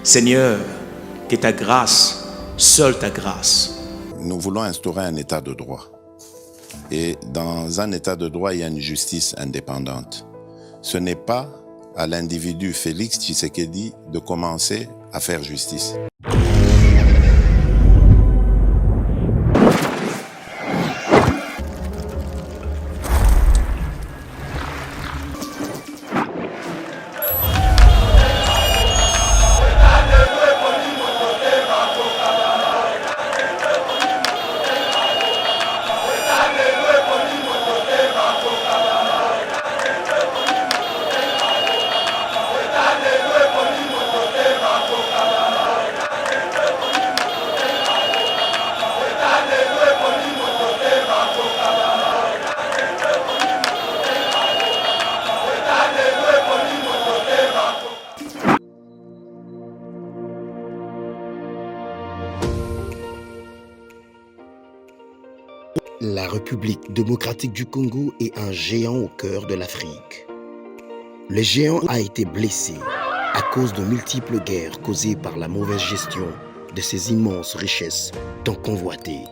Seigneur, que ta grâce, seule ta grâce. Nous voulons instaurer un état de droit. Et dans un état de droit, il y a une justice indépendante. Ce n'est pas à l'individu Félix Tshisekedi de commencer à faire justice. La République démocratique du Congo est un géant au cœur de l'Afrique. Le géant a été blessé à cause de multiples guerres causées par la mauvaise gestion de ses immenses richesses tant convoitées.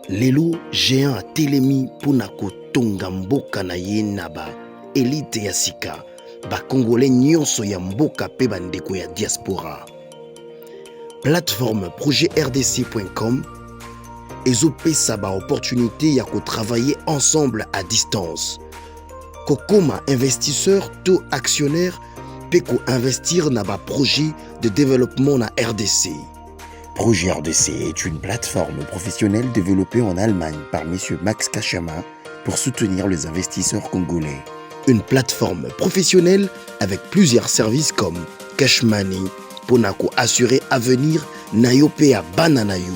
Lelo géant a telemi pona kotonga mboka na ye na ba élite ya sika ba congolais nyonso ya mboka pe bandeko ya diaspora. Plateforme projetrdc.com ezopesa ba opportunité ya ko travailler ensemble à distance. Kokoma investisseur to actionnaire pe ko investir na ba projet de développement na RDC. Projet RDC est une plateforme professionnelle développée en Allemagne par M. Max Kachama pour soutenir les investisseurs congolais. Une plateforme professionnelle avec plusieurs services comme Cash Money, Ponako assurer avenir Nayope à Bananayo.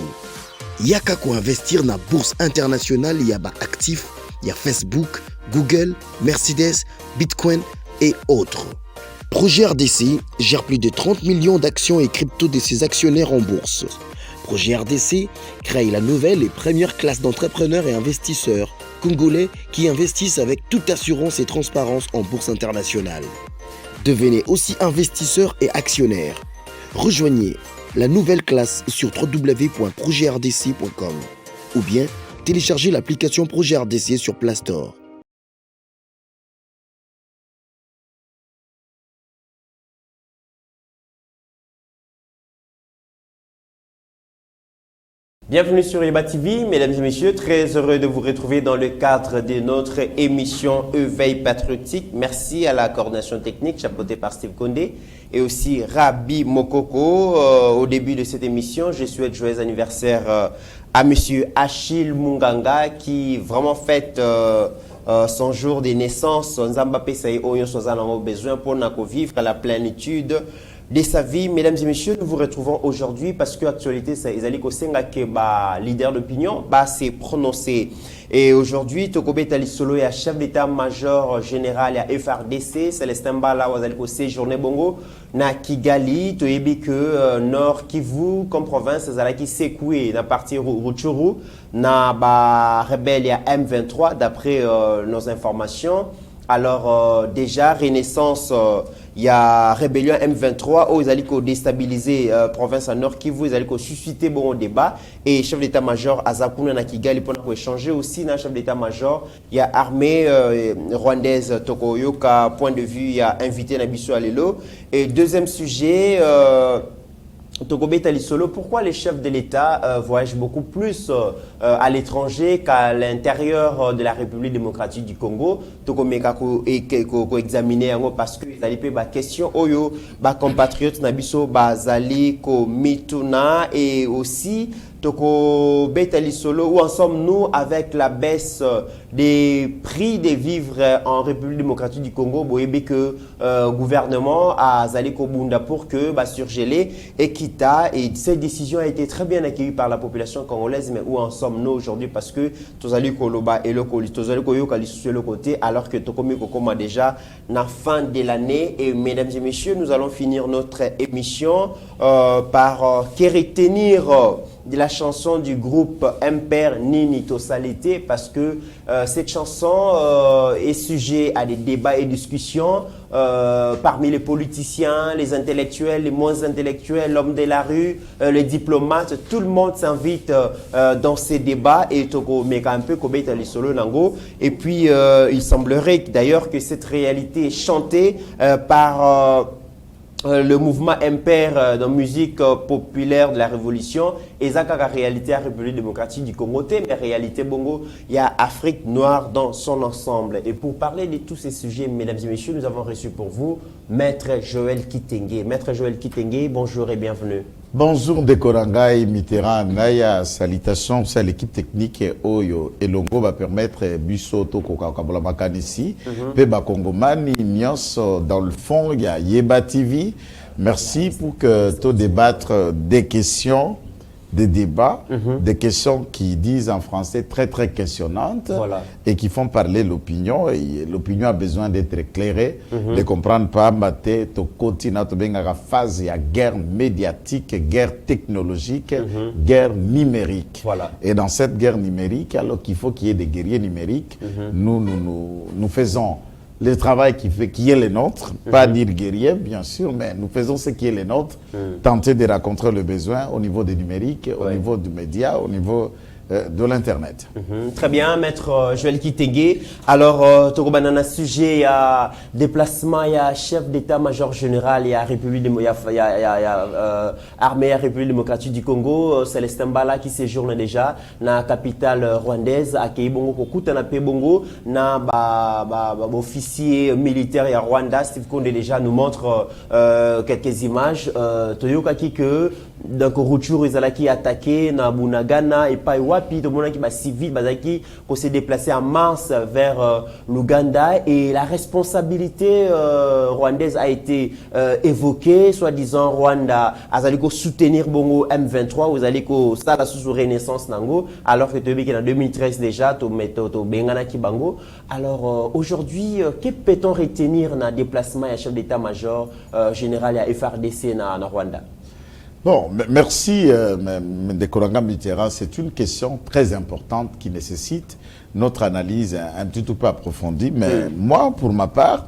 Yaka ko investir na bourse internationale, il y a ba actifs, il y a Facebook, Google, Mercedes, Bitcoin et autres. Projet RDC gère plus de 30 millions d'actions et crypto de ses actionnaires en bourse. Projet RDC crée la nouvelle et première classe d'entrepreneurs et investisseurs congolais qui investissent avec toute assurance et transparence en bourse internationale. Devenez aussi investisseur et actionnaire. Rejoignez la nouvelle classe sur www.projetrdc.com ou bien téléchargez l'application Projet RDC sur Play Store. Bienvenue sur Yeba TV, mesdames et messieurs, très heureux de vous retrouver dans le cadre de notre émission Éveil patriotique. Merci à la coordination technique chapeautée par Steve Condé et aussi Rabi Mokoko. Au début de cette émission, je souhaite joyeux anniversaire à monsieur Achille Munganga qui vraiment fête son jour de naissance. Nzambape Saï Oyo Sozan a besoin pour vivre à la plénitude de sa vie. Mesdames et messieurs, nous vous retrouvons aujourd'hui parce que l'actualité, c'est Ezali Kosenga que leader d'opinion s'est prononcé. Et aujourd'hui, Tokobe Talisolo est chef d'état-major général à FRDC, Célestin Bala Wazali Kose journée bongo na Kigali, toyebi que Nord Kivu comme province Zalaki secoué na partie Rutshuru na ba rebelle ya M23 d'après nos informations. Alors déjà Renaissance il y a rébellion M23 où ils allaient déstabiliser province à Nord Kivu, ils allaient susciter bon débat et chef d'état-major Azakuna na Kigali pour échanger aussi dans chef d'état-major il y a armée rwandaise Tokoyoka point de vue il y a invité Nabiso Alelo et deuxième sujet Tokobe Talisolo, pourquoi les chefs de l'État voyagent beaucoup plus à l'étranger qu'à l'intérieur de la République démocratique du Congo? Tokobe ko examiner parce que ils allaient poser question oyo ba compatriotes nabiso bazali ko mituna et aussi Toko Betali Solo, où en sommes-nous avec la baisse des prix des vivres en République démocratique du Congo? Boyebe que gouvernement a zali Kobunda pour que surgeler Ekita et cette décision a été très bien accueillie par la population congolaise. Mais où en sommes-nous aujourd'hui? Parce que Tozali Koloba et le Tozali Koyoka sur le côté, alors que Tokomi Kokoma déjà na fin de l'année. Et mesdames et messieurs, nous allons finir notre émission par retenir de la chanson du groupe Imper Nini Tosalite parce que cette chanson est sujet à des débats et discussions parmi les politiciens, les intellectuels, les moins intellectuels, l'homme de la rue, les diplomates. Tout le monde s'invite dans ces débats et un peu les solo nango. Et puis il semblerait d'ailleurs que cette réalité est chantée par le mouvement Imper dans la musique populaire de la Révolution, et ça, la réalité à la République démocratique du Congo, mais réalité bongo, il y a Afrique noire dans son ensemble. Et pour parler de tous ces sujets, mesdames et messieurs, nous avons reçu pour vous Maître Joël Kitenge. Maître Joël Kitenge, bonjour et bienvenue. Bonjour Dekorangai Mitterrand Naya, salutations à l'équipe technique Oyo et Longo va permettre Busso Toko Kabola Makanisi, Peba Kongomani, Nyos dans le fond, il y a Yeba TV. Merci pour que tu débattre des questions, des débats, des questions qui disent en français très très questionnantes et qui font parler l'opinion. Et l'opinion a besoin d'être éclairée, de comprendre pas maté to continent to benga phase il y a guerre médiatique, guerre technologique, guerre numérique. Et dans cette guerre numérique, alors qu'il faut qu'il y ait des guerriers numériques, nous faisons le travail qui est le nôtre, pas dire guerrier, bien sûr, mais nous faisons ce qui est le nôtre, tenter de rencontrer le besoin au niveau du numérique, au niveau du média, au niveau de l'Internet. Très bien, Maître Joël Kitenge. Alors, tu as un sujet à déplacement, il y a chef d'état-major général, il y a armée République démocratique du Congo, Célestin Bala qui séjourne déjà dans la capitale rwandaise, à Keibongo, Kokutana Pebongo, na officier militaire à Rwanda, Steve Konde déjà nous montre quelques images. Toyoka qui que dans Koruchuru, ils allaient attaquer na Bunagana et pas Wapi, tout le monde qui va civil, bazaki, qu'on s'est déplacé en mars vers l'Ouganda et la responsabilité rwandaise a été évoquée, soi-disant Rwanda, azali ko soutenir bongo M23, vous allez ko stade sous renaissance nango, alors que tu en 2013 déjà, tu to bengana kibango. Alors aujourd'hui, que peut-on retenir dans le déplacement du chef d'état-major général à FRDC na Rwanda? Bon, merci Dekoranga Mitterrand. C'est une question très importante qui nécessite notre analyse un tout peu approfondie. Mais moi, pour ma part,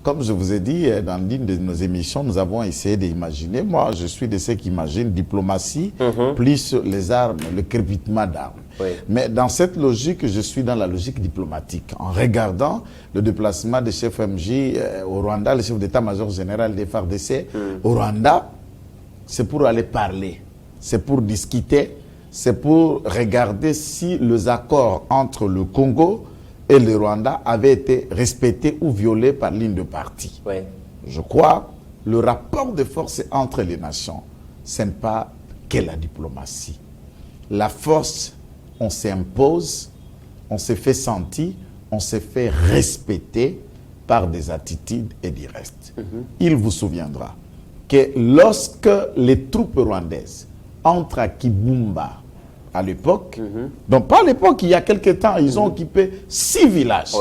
comme je vous ai dit dans l'une de nos émissions, nous avons essayé d'imaginer. Moi, je suis de ceux qui imaginent diplomatie plus les armes, le crépitement d'armes. Mais dans cette logique, je suis dans la logique diplomatique. En regardant le déplacement des chefs MJ au Rwanda, le chef d'état-major général des FARDC au Rwanda, c'est pour aller parler, c'est pour discuter, c'est pour regarder si les accords entre le Congo et le Rwanda avaient été respectés ou violés par l'une de parties. Je crois que le rapport de force entre les nations, ce n'est pas que la diplomatie. La force, on s'impose, on se fait sentir, on se fait respecter par des attitudes et du reste. Il vous souviendra que lorsque les troupes rwandaises entrent à Kibumba à l'époque, donc pas à l'époque, il y a quelques temps, ils ont occupé 6 villages.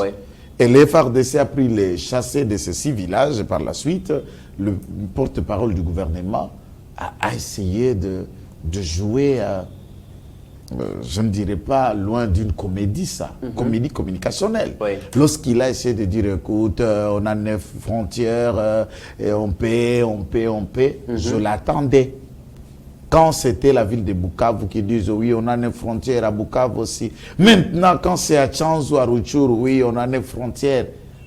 Et les FARDC a pris les chassés de ces 6 villages. Et par la suite, le porte-parole du gouvernement a essayé de jouer, je ne dirais pas loin d'une comédie, ça, comédie communicationnelle. Lorsqu'il a essayé de dire, écoute, on a 9 frontières, et on paie, je l'attendais. Quand c'était la ville de Bukavu qui disait, oui, on a 9 frontières à Bukavu aussi. Maintenant, quand c'est à Tchanzu, à Rutshuru, oui, on a 9 frontières.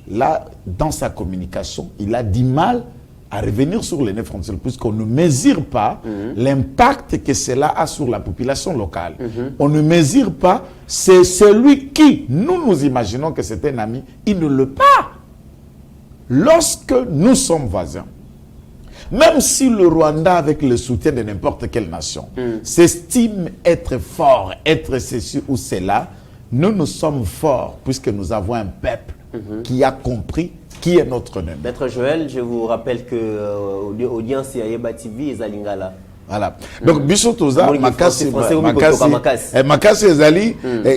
Là, dans sa communication, il a du mal à revenir sur les 9 frontières, puisqu'on ne mesure pas l'impact que cela a sur la population locale. On ne mesure pas, c'est celui qui, nous imaginons que c'est un ami, il ne le pas. Lorsque nous sommes voisins, même si le Rwanda, avec le soutien de n'importe quelle nation, s'estime être fort, être ceci ou cela, nous sommes forts, puisque nous avons un peuple qui a compris qui est notre ennemi. Maître Joël, je vous rappelle que l'audience est à Yeba TV et Zalingala. Voilà. Donc, biso toza makasi ezali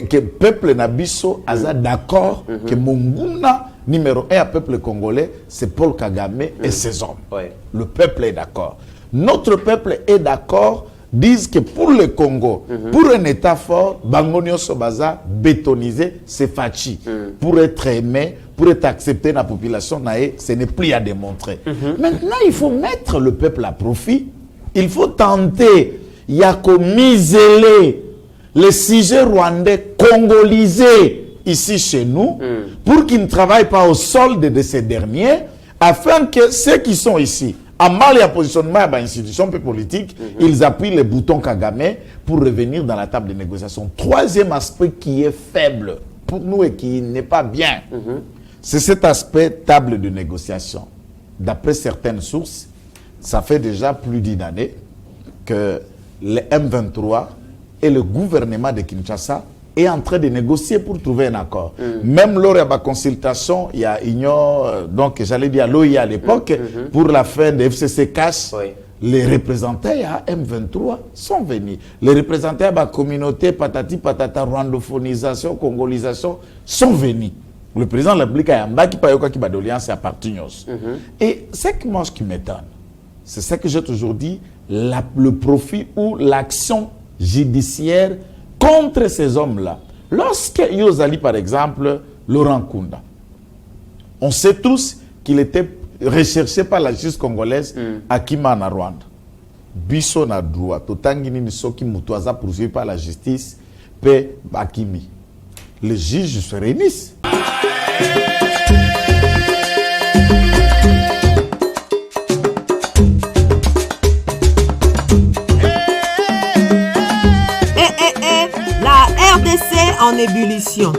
que peuple na biso aza d'accord que monguna numéro 1 à peuple congolais, c'est Paul Kagame et ses hommes. Le peuple est d'accord. Notre peuple est d'accord disent que pour le Congo, pour un État fort, Bangonio Sobaza, bétonisé, c'est fachi. Pour être aimé, pour être accepté dans la population, ce n'est plus à démontrer. Maintenant, il faut mettre le peuple à profit. Il faut tenter, il y a qu'à miseler les sujets rwandais congolisés ici chez nous, pour qu'ils ne travaillent pas au solde de ces derniers, afin que ceux qui sont ici, en mal et positionnement à l'institution politique, ils appuient le bouton Kagame pour revenir dans la table de négociation. Troisième aspect qui est faible pour nous et qui n'est pas bien, c'est cet aspect table de négociation. D'après certaines sources, ça fait déjà plus d'une année que le M23 et le gouvernement de Kinshasa est en train de négocier pour trouver un accord. Même lors de la consultation, il y a Union, donc j'allais dire l'OIA à l'époque, pour la fin de FCC Cash, les représentants à M23 sont venus. Les représentants de la communauté patati patata rwandophonisation, congolisation sont venus. Le président de la République a un qui payoka qui badoliance à Partignos. Et ce qui m'étonne, c'est ce que j'ai toujours dit, le profit ou l'action judiciaire contre ces hommes-là. Lorsque Yozali, par exemple, Laurent Kunda, on sait tous qu'il était recherché par la justice congolaise à Kimana, Rwanda. Biso na droit, totangini ni soki mutuaza poursuivi par la justice, pe Bakimi. Les juges se réunissent. En ébullition.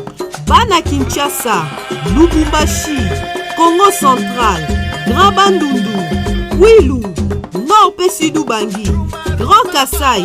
Bana Kinshasa, Lubumbashi, Congo central, Grand Bandundu, Kwilu, Nord Pesidu Bangi, Grand Kassai,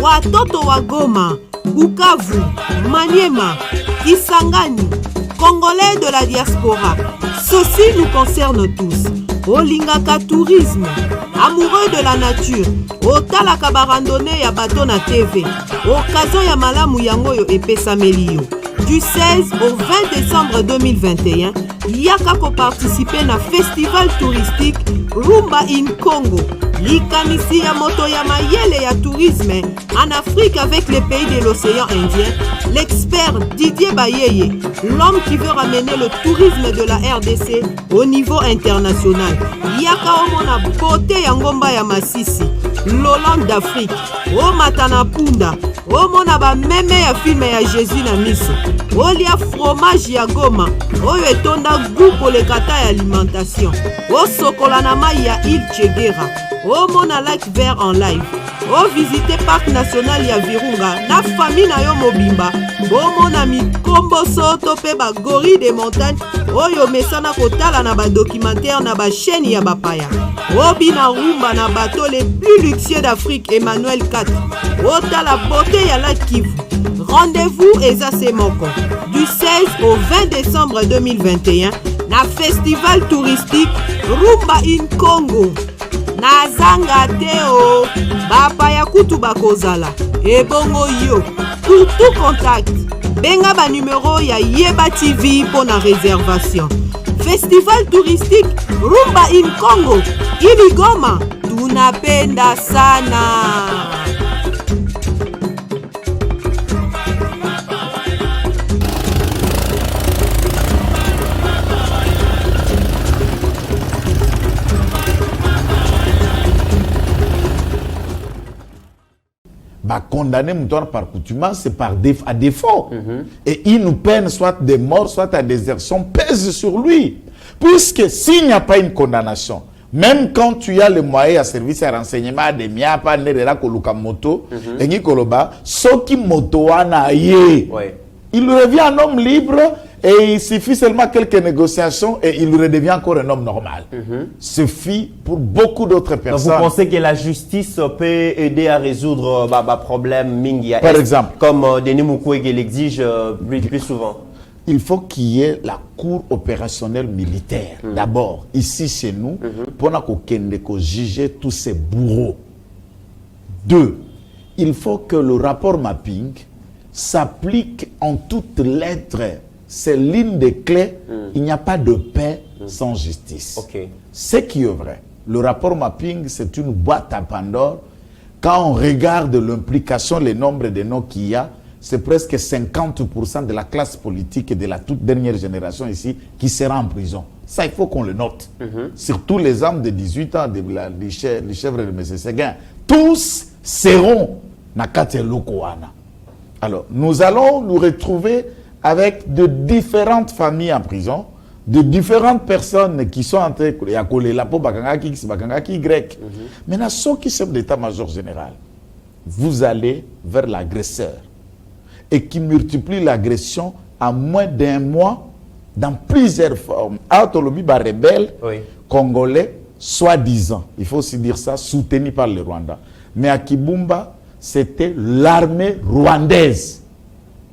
Watoto Wagoma, Bukavu, Maniema, Kisangani, Congolais de la diaspora. Ceci nous concerne tous. Olingaka tourisme, amoureux de la nature, otalaka barandonné ya bateau na TV, occasion ya malamu yango yo epesameli yo. Du 16 au 20 décembre 2021, yaka ko participer na festival touristique Rumba in Congo. Likanisi ya moto ya mayele ya tourisme en Afrique avec les pays de l'océan Indien, l'expert Didier Bayeye, l'homme qui veut ramener le tourisme de la RDC au niveau international. Yaka omona beauté ya ngomba ya Masisi, l'Hollande d'Afrique, o matana punda, omona ba meme ya film ya Jésus na miso, olia fromage ya Goma, oyo etonda goût pour le kata ya alimentation, o sokola na mai ya Il Chegera, o mona lac vert en live, o visiter parc national ya Virunga na famille na yo mobimba, o mona mikombo soto pe ba gorille de montagne oyo mesana kotala na ba documentaire na ba chaîne ya bapaya, o bina rumba na bateau les plus luxueux d'Afrique Emmanuel 4, o tala beauté ya lac Kivu. Rendez-vous eza semoko du 16 au 20 décembre 2021 na festival touristique Rumba in Congo. Nazanga teo bapaya kutu bakozala ebongo yo. Pour tout contact benga ba numéro ya Yeba TV pour la réservation. Festival touristique Rumba in Congo Ibigoma, tunapenda sana. Condamner Mouton par coutumance, c'est à défaut. Et il nous peine soit des morts, soit à désertion, pèse sur lui. Puisque s'il n'y a pas une condamnation, même quand tu as le moyen à service à renseignement, des miapa, nerera, koluka moto, et ni koloba, soki moto anaye, il revient un homme libre et il suffit seulement quelques négociations et il redevient encore un homme normal. Suffit pour beaucoup d'autres personnes. Donc vous pensez que la justice peut aider à résoudre problème mingi par exemple, comme Denis Mukwege l'exige plus souvent? Il faut qu'il y ait la cour opérationnelle militaire, d'abord, ici chez nous, pour qu'on juger tous ces bourreaux. 2, il faut que le rapport mapping s'applique en toutes lettres. C'est l'une des clés. Il n'y a pas de paix sans justice. Ce qui est vrai. Le rapport mapping, c'est une boîte à Pandore Quand on regarde l'implication, le nombre de noms qu'il y a, c'est presque 50% de la classe politique et de la toute dernière génération ici qui sera en prison. Ça, il faut qu'on le note. Surtout les hommes de 18 ans, les chèvres de M. Séguin. Tous seront Nakate Lokoana. Alors, nous allons nous retrouver avec de différentes familles en prison, de différentes personnes qui sont entrées à Kolela, Bakangaki X, Bakangaki Y. Maintenant, ceux qui sont d'état-major général, vous allez vers l'agresseur et qui multiplie l'agression en moins d'un mois dans plusieurs formes. Autolobie rebelle, congolais, soi-disant, il faut aussi dire ça, soutenu par le Rwanda. Mais à Kibumba, c'était l'armée rwandaise.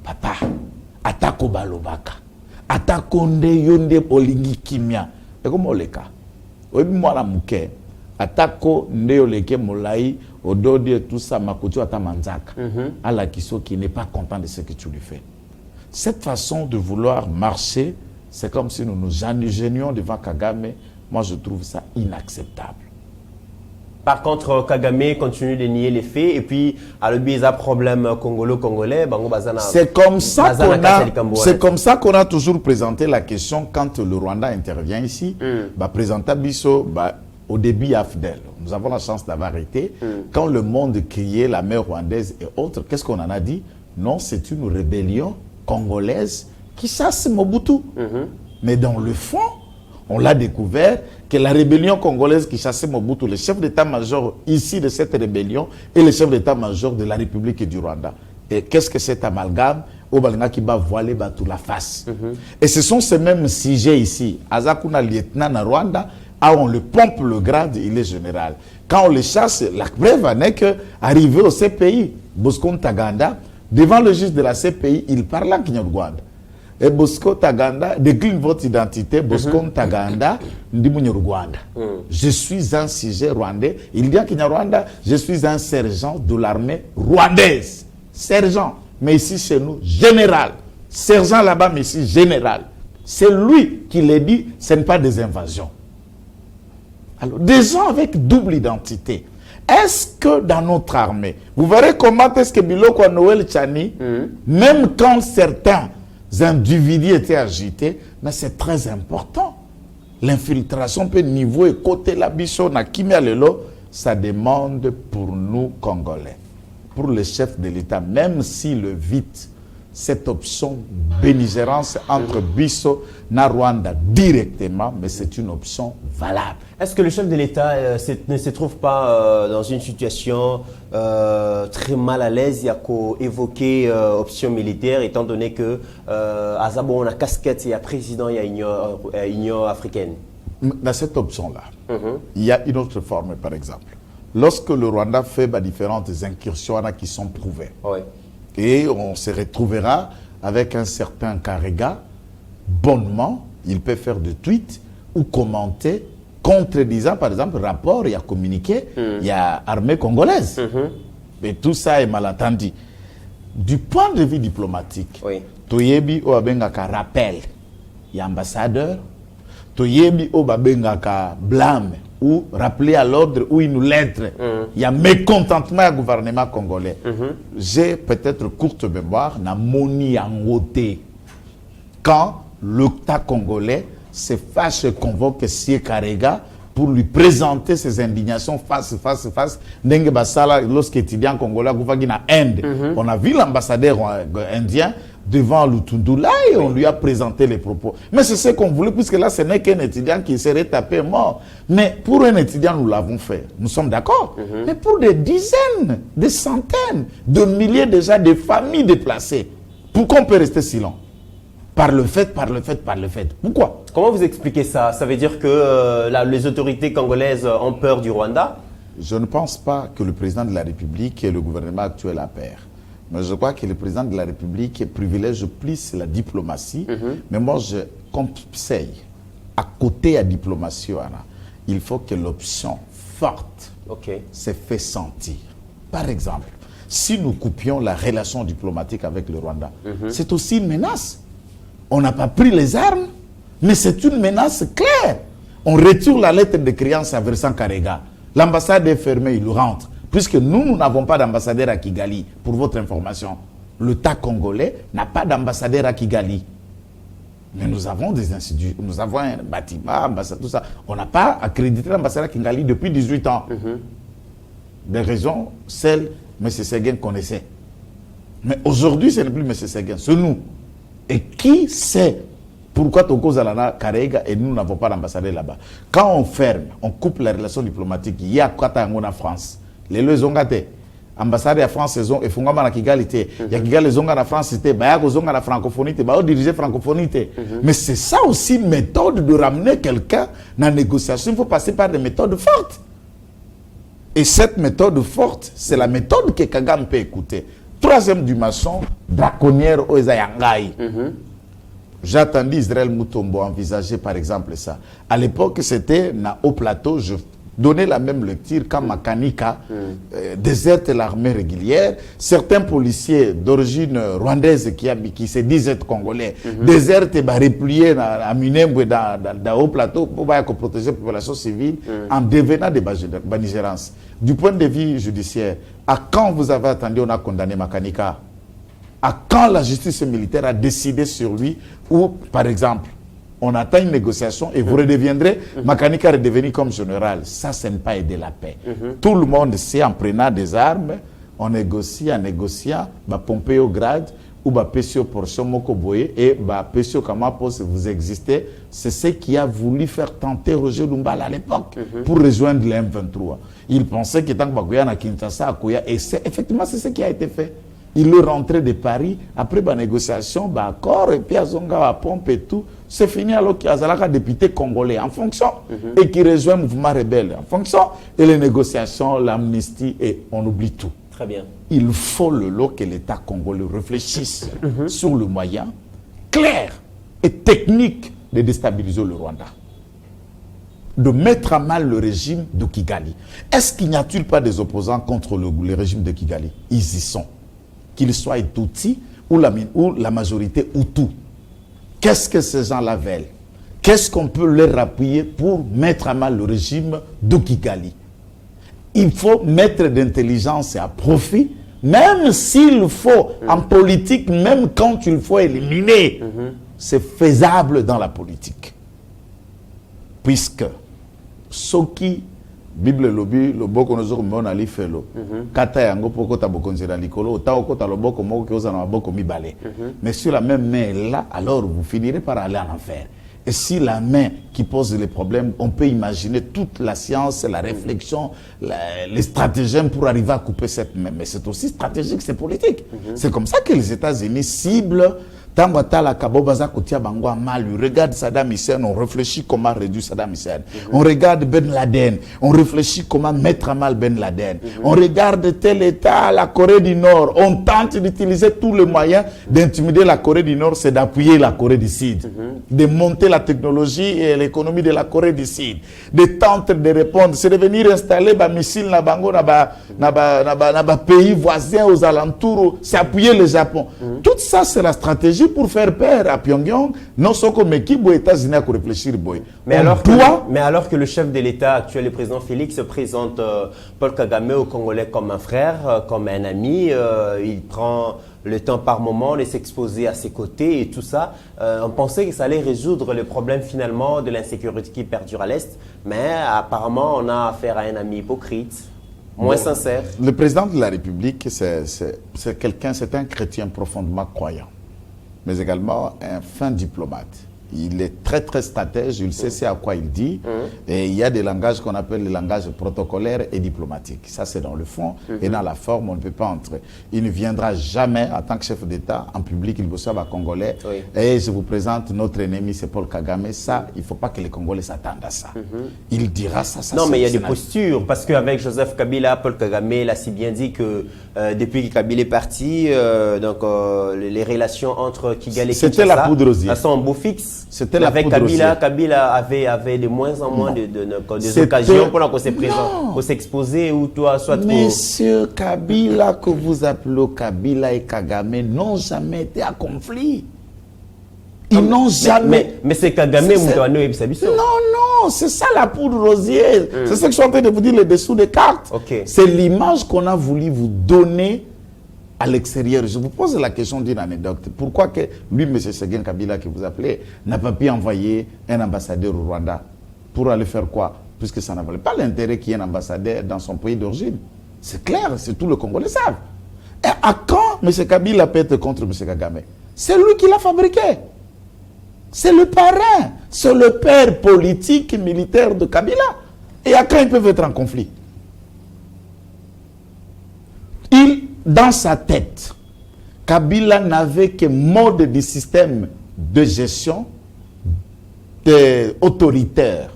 Papa, atako balobaka, atako nde yonde olingi kimia. Et comment le cas? Oui, moi la mouke, atako nde oleke molai, ododi et tout ça, makoto atamanzaka. À la kiso qui n'est pas content de ce que tu lui fais. Cette façon de vouloir marcher, c'est comme si nous nous ingénions devant Kagame. Moi, je trouve ça inacceptable. Par contre, Kagame continue de nier les faits et puis à le problème congolais, c'est comme ça qu'on a toujours présenté la question quand le Rwanda intervient ici. Présenta Bisso, au début AFDEL. Nous avons la chance d'avoir été. Quand le monde criait la mer rwandaise et autres, qu'est-ce qu'on en a dit? Non, c'est une rébellion congolaise qui chasse Mobutu. Mais dans le fond, on l'a découvert que la rébellion congolaise qui chassait Mobutu, le chef d'état-major ici de cette rébellion et le chef d'état-major de la République du Rwanda. Et qu'est-ce que cet amalgame? Obalinga qui va voiler tout la face. Et ce sont ces mêmes sujets ici. Azakuna lieutenant na Rwanda, on le pompe le grade, il est général. Quand on le chasse, la preuve en est que arrivé au CPI, Bosco Ntaganda, devant le juge de la CPI, il parle en Kinyarwanda. Et Bosco Ntaganda décline votre identité. Bosco Ntaganda, Rwanda. Je suis un sujet rwandais. Il dit à Kinyarwanda, je suis un sergent de l'armée rwandaise. Sergent, mais ici chez nous, général. Sergent là-bas, mais ici, général. C'est lui qui l'a dit, ce n'est pas des invasions. Alors, des gens avec double identité. Est-ce que dans notre armée, vous verrez comment est-ce que Biloko Noël Tchani, même quand certains individus étaient agités, mais c'est très important. L'infiltration peut niveau et côté la bicho na kimia lelo, ça demande pour nous Congolais, pour le chef de l'État, même s'il évite cette option belligérance entre Bisso et Rwanda directement, mais c'est une option valable. Est-ce que le chef de l'État ne se trouve pas dans une situation très mal à l'aise? Il y a qu'à évoquer option militaire, étant donné que Azabo on a casquette, il y a président, il y a Union africaine. Dans cette option-là, il y a une autre forme, par exemple. Lorsque le Rwanda fait différentes incursions qui sont prouvées, et on se retrouvera avec un certain Karega, bonnement, il peut faire des tweets ou commenter, contredisant par exemple rapport, il y a communiqué, il y a armée congolaise. Et tout ça est mal entendu. Du point de vue diplomatique, Toyebi Oabengaka rappel, il y a ambassadeur, Toyebi Obabengaka blâme, ou rappeler à l'ordre ou une lettre. Il y a mécontentement du gouvernement congolais. J'ai peut-être courte mémoire, na moni angote. Quand l'État congolais se fâche et convoque Sie Karega pour lui présenter ses indignations face. Ndenge basala lorsqu'étudiant congolais gouvagi na Inde. On a vu l'ambassadeur indien devant Lutundula et on lui a présenté les propos. Mais c'est ce qu'on voulait, puisque là, ce n'est qu'un étudiant qui serait tapé mort. Mais pour un étudiant, nous l'avons fait. Nous sommes d'accord. Mais pour des dizaines, des centaines, de milliers déjà de familles déplacées, pourquoi on peut rester silent? Par le fait. Pourquoi? Comment vous expliquez ça? Ça veut dire que les autorités congolaises ont peur du Rwanda? Je ne pense pas que le président de la République et le gouvernement actuel a peur. Mais je crois que le président de la République privilège plus la diplomatie. Mais moi, je conseille, à côté de la diplomatie, il faut que l'option forte se fait sentir. Par exemple, si nous coupions la relation diplomatique avec le Rwanda, c'est aussi une menace. On n'a pas pris les armes, mais c'est une menace claire. On retire la lettre de créance à Vincent Karega. L'ambassade est fermée, il rentre. Puisque nous n'avons pas d'ambassadeur à Kigali, pour votre information. L'État congolais n'a pas d'ambassadeur à Kigali. Mais nous avons des instituts, nous avons un bâtiment, ambassade, tout ça. On n'a pas accrédité l'ambassadeur à Kigali depuis 18 ans. Des raisons, celles que M. Seguin connaissait. Mais aujourd'hui, ce n'est plus M. Seguin, c'est nous. Et qui sait pourquoi Toko Zalana Karega et nous n'avons pas d'ambassadeur là-bas? Quand on ferme, on coupe les relations diplomatiques, il y a quoi en France? Les lois ont gâté. Ambassade de France, et Fungama na Kigali, il y a Kigali zonga na France, il y a la francophonie, il y a diriger francophonie. Mais c'est ça aussi une méthode de ramener quelqu'un dans la négociation. Il faut passer par des méthodes fortes. Et cette méthode forte, c'est la méthode que Kagame peut écouter. Troisième dimension, braconnière aux Ayangai. J'attendais Israël Mutombo envisager par exemple ça. À l'époque, c'était au plateau, je donnais la même lecture quand Makanika déserte l'armée régulière. Certains policiers d'origine rwandaise qui se disent être congolais désertent et repliés à Minembwe dans au plateau pour protéger la population civile en devenant des belligérances. Du point de vue judiciaire, à quand vous avez attendu on a condamné Makanika? À quand la justice militaire a décidé sur lui ou, par exemple, on attend une négociation et vous redeviendrez, Makanika redevenu comme général. Ça, ce n'est pas aider la paix. Tout le monde sait, en prenant des armes, on négocie, en négociant, pomper au grade, ou Pessio portion Mokoboye, et Pessio Kamapos, vous existez. C'est ce qui a voulu faire tenter Roger Lumbala à l'époque pour rejoindre les M23. Il pensait que tant que Bagoya na Kinshasa, Akoya, et effectivement, c'est ce qui a été fait. Il est rentré de Paris, après la négociation, accord, et puis à Zonga, à pompe et tout. C'est fini alors qu'il y a un député congolais en fonction et qui rejoint le mouvement rebelle en fonction. Et les négociations, l'amnistie, et on oublie tout. Très bien. Il faut le lot que l'État congolais réfléchisse sur le moyen clair et technique de déstabiliser le Rwanda. De mettre à mal le régime de Kigali. Est-ce qu'il n'y a-t-il pas des opposants contre le régime de Kigali? Ils y sont. Qu'ils soient Tutsi ou la majorité Hutu. Qu'est-ce que ces gens-là veulent? Qu'est-ce qu'on peut leur appuyer pour mettre à mal le régime de Kigali? Il faut mettre d'intelligence à profit, même s'il faut, en politique, même quand il faut éliminer. C'est faisable dans la politique. Puisque ceux qui Bible lobby le boko nozo mona li felo kata yango poko ta bokonzela likolo ta okota le boko moko ke ozana boko mibale. Mais sur la même main là, alors vous finirez par aller en enfer. Et si la main qui pose les problèmes, on peut imaginer toute la science, la réflexion, les stratagèmes pour arriver à couper cette main. Mais c'est aussi stratégique, c'est politique. C'est comme ça que les États-Unis ciblent. Regarde Saddam Hussein, on réfléchit comment réduire Saddam Hussein. On regarde Ben Laden, on réfléchit comment mettre à mal Ben Laden. On regarde tel État, la Corée du Nord. On tente d'utiliser tous les moyens d'intimider la Corée du Nord, c'est d'appuyer la Corée du Sud, de monter la technologie et l'économie de la Corée du Sud, de tenter de répondre, c'est de venir installer des missiles dans les pays voisins aux alentours, c'est appuyer le Japon. Tout ça, c'est la stratégie pour faire peur à Pyongyang, non seulement mais qui aux États-Unis à réfléchir. Mais alors que le chef de l'État actuel, le président Félix, présente Paul Kagame aux Congolais comme un frère, comme un ami, il prend le temps par moment de s'exposer à ses côtés et tout ça, on pensait que ça allait résoudre le problème finalement de l'insécurité qui perdure à l'Est, mais apparemment on a affaire à un ami hypocrite. Moins sincère. Le président de la République, c'est quelqu'un, c'est un chrétien profondément croyant, mais également un fin diplomate. Il est très très stratège, il sait à quoi il dit. Et il y a des langages qu'on appelle les langages protocolaires et diplomatiques. Ça c'est dans le fond et dans la forme, on ne peut pas entrer. Il ne viendra jamais en tant que chef d'État en public, il vous à Congolais. Et je vous présente notre ennemi, c'est Paul Kagame. Ça, il ne faut pas que les Congolais s'attendent à ça. Il dira ça. Non, mais il y a des postures, parce qu'avec Joseph Kabila, Paul Kagame l'a si bien dit que depuis que Kabila est parti, les relations entre Kigali et Kinshasa, la poudre aux yeux. Elles sont en beau fixe. C'était la avec Kabila, Kabila avait de moins en moins des occasions pour qu'on se présente, pour s'exposer ou toi soit trop. Monsieur Kabila que vous appelez Kabila et Kagame n'ont jamais été à conflit. Ils n'ont jamais... Mais c'est Kagame Moutouano et Bisabiso. Non, c'est ça la poudre rosière. C'est ce que je suis en train de vous dire, les dessous des cartes. Okay. C'est l'image qu'on a voulu vous donner à l'extérieur. Je vous pose la question d'une anecdote. Pourquoi que lui, M. Séguin Kabila, que vous appelez, n'a pas pu envoyer un ambassadeur au Rwanda? Pour aller faire quoi? Puisque ça n'avait pas l'intérêt qu'il y ait un ambassadeur dans son pays d'origine. C'est clair, c'est tout le Congolais savent. Et à quand M. Kabila pète contre M. Kagame? C'est lui qui l'a fabriqué. C'est le parrain. C'est le père politique et militaire de Kabila. Et à quand ils peuvent être en conflit? Dans sa tête, Kabila n'avait que mode du système de gestion autoritaire,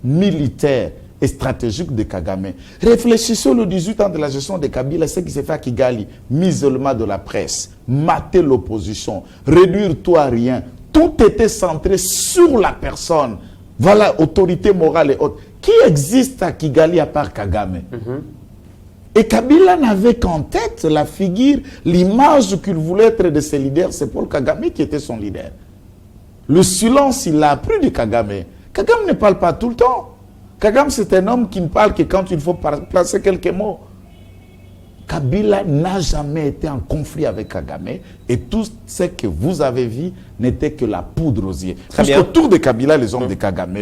militaire et stratégique de Kagame. Réfléchissez le 18 ans de la gestion de Kabila, ce qui s'est fait à Kigali, l'isolement de la presse, mater l'opposition, réduire tout à rien. Tout était centré sur la personne. Voilà, autorité morale et autres. Qui existe à Kigali à part Kagame? Et Kabila n'avait qu'en tête la figure, l'image qu'il voulait être de ses leaders. C'est Paul Kagame qui était son leader. Le silence, il l'a appris de Kagame. Kagame ne parle pas tout le temps. Kagame, c'est un homme qui ne parle que quand il faut placer quelques mots. Kabila n'a jamais été en conflit avec Kagame et tout ce que vous avez vu n'était que la poudre aux yeux. Parce qu'autour de Kabila, les hommes de Kagame,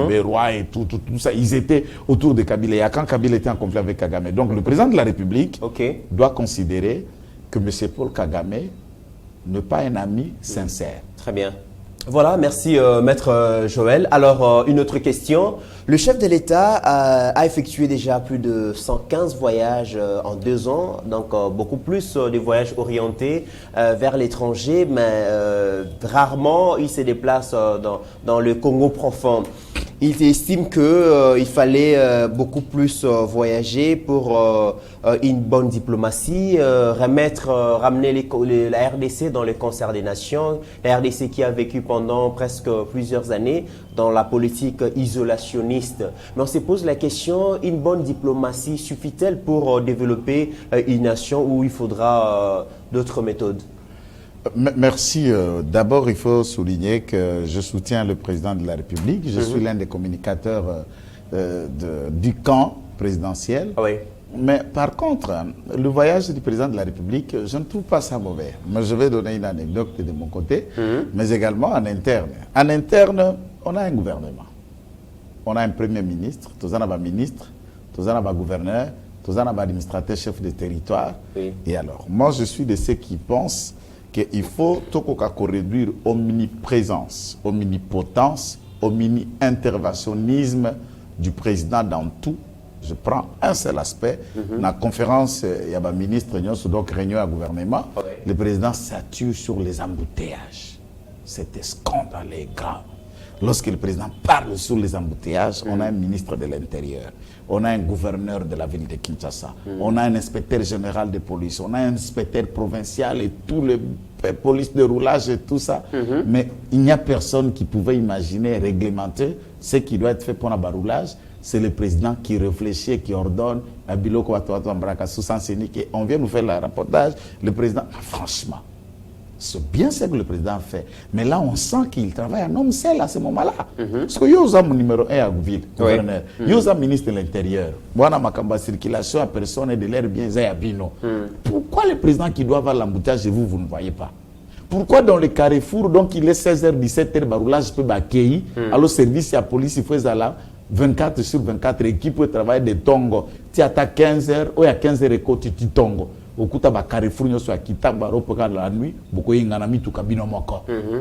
Bérois et tout ça, ils étaient autour de Kabila. Et quand Kabila était en conflit avec Kagame. Donc le président de la République doit considérer que M. Paul Kagame n'est pas un ami sincère. Très bien. Voilà, merci Maître Joël. Alors, une autre question. Le chef de l'État a effectué déjà plus de 115 voyages en 2 ans, donc beaucoup plus des voyages orientés vers l'étranger, mais rarement il se déplace dans le Congo profond. Il estime qu'il fallait beaucoup plus voyager pour une bonne diplomatie, ramener la RDC dans le concert des nations, la RDC qui a vécu pendant presque plusieurs années dans la politique isolationniste. Mais on se pose la question, une bonne diplomatie suffit-elle pour développer une nation où il faudra d'autres méthodes? Merci. D'abord, il faut souligner que je soutiens le président de la République. Je suis l'un des communicateurs du camp présidentiel. Oui. Mais par contre, le voyage du président de la République, je ne trouve pas ça mauvais. Mais je vais donner une anecdote de mon côté, mais également en interne. En interne, on a un gouvernement. On a un premier ministre, tous en avons ministre, tous en avons gouverneur, tous en avons administrateur, chef de territoire. Oui. Et alors, moi, je suis de ceux qui pensent qu'il faut tout réduire omniprésence, omnipotence, omni-interventionnisme du président dans tout. Je prends un seul aspect. La conférence, il y a un ministre, donc réunion à gouvernement. Le président s'attue sur les embouteillages. C'était scandaleux et grave. Lorsque le président parle sur les embouteillages, on a un ministre de l'Intérieur, on a un gouverneur de la ville de Kinshasa, on a un inspecteur général de police, on a un inspecteur provincial et tous les polices de roulage et tout ça. Mais il n'y a personne qui pouvait imaginer, réglementer ce qui doit être fait pour un roulage. C'est le président qui réfléchit, qui ordonne. On vient nous faire le rapportage. Le président, franchement, c'est bien ce que le président fait. Mais là, on sent qu'il travaille en homme seul à ce moment-là. Parce que Yosa, mon numéro 1 à ville, gouverneur. Yosa, ministre de l'Intérieur. Voilà ma circulation à personne et de l'air bien Zayabino. Pourquoi le président qui doit avoir l'embouteillage et vous ne voyez pas? Pourquoi dans le carrefour, donc il est 16h, 17h, baroulage peut accueillir, alors service à police, il faut là 24 sur 24, équipe peut travailler de tongo. Tu as 15h, ou à 15h et côté, tu tongo.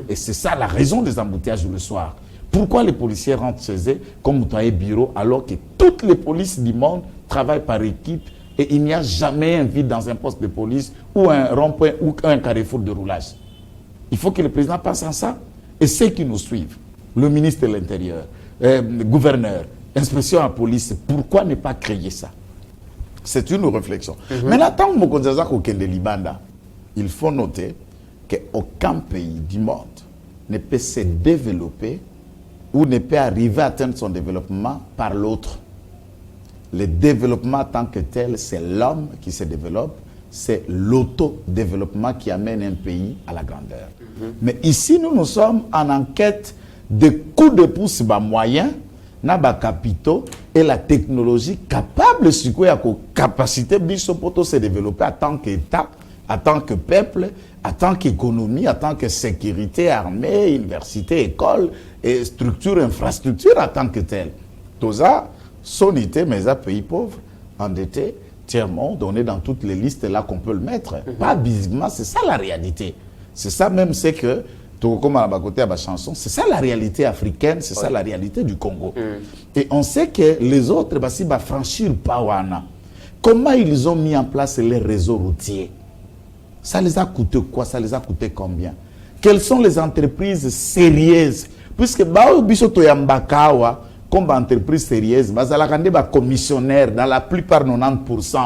Et c'est ça la raison des embouteillages le soir. Pourquoi les policiers rentrent chez eux comme un bureau alors que toutes les polices du monde travaillent par équipe et il n'y a jamais un vide dans un poste de police ou un rond-point ou un carrefour de roulage? Il faut que le président pense à ça. Et ceux qui nous suivent, le ministre de l'Intérieur, le gouverneur, inspection à la police, pourquoi ne pas créer ça? C'est une réflexion. Maintenant, tant que il faut noter qu'aucun pays du monde ne peut se développer ou ne peut arriver à atteindre son développement par l'autre. Le développement en tant que tel, c'est l'homme qui se développe, c'est l'autodéveloppement qui amène un pays à la grandeur. Mais ici, nous sommes en enquête de coups de pouce moyens, capitaux et la technologie capable de capacité de se développer en tant qu'État, en tant que peuple, en tant qu'économie, en tant que sécurité, armée, université, école et structure, infrastructure en tant que telle. Tout ça, sonité, mais un pays pauvre, endetté, tiers-monde, on est dans toutes les listes là qu'on peut le mettre. Pas visiblement, c'est ça la réalité. C'est ça même, c'est que, comme à côté à la chanson, c'est ça la réalité africaine, c'est ça la réalité du Congo. Et on sait que les autres, si va franchir Pawana, comment ils ont mis en place les réseaux routiers? Ça les a coûté quoi? Ça les a coûté combien? Quelles sont les entreprises sérieuses? Puisque Bisoto Yambakawa, comme entreprise sérieuse, commissionnaire dans la plupart 90%.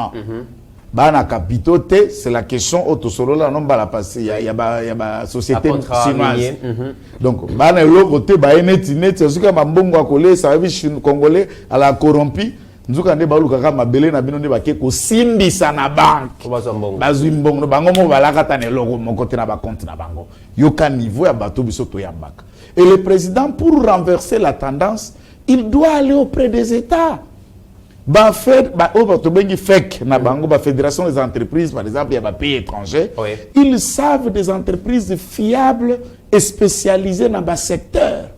Bana capitaux, c'est la question autosolo là non la passer il y a société chinoise. Donc bana lokote ba net c'est ce que mambongo akole service congolais à la corrompu nzuka nde baluka ka mabele na bino nde bakeko simbisa na banque bazimbongo bango mo balaka tane logo moko te na ba compte na bango yoka niveau ya bato biso to yambaka. Et le président, pour renverser la tendance, il doit aller auprès des États. La Fédération des entreprises, par exemple, il y a des pays étrangers, ils savent des entreprises fiables et spécialisées dans le secteur.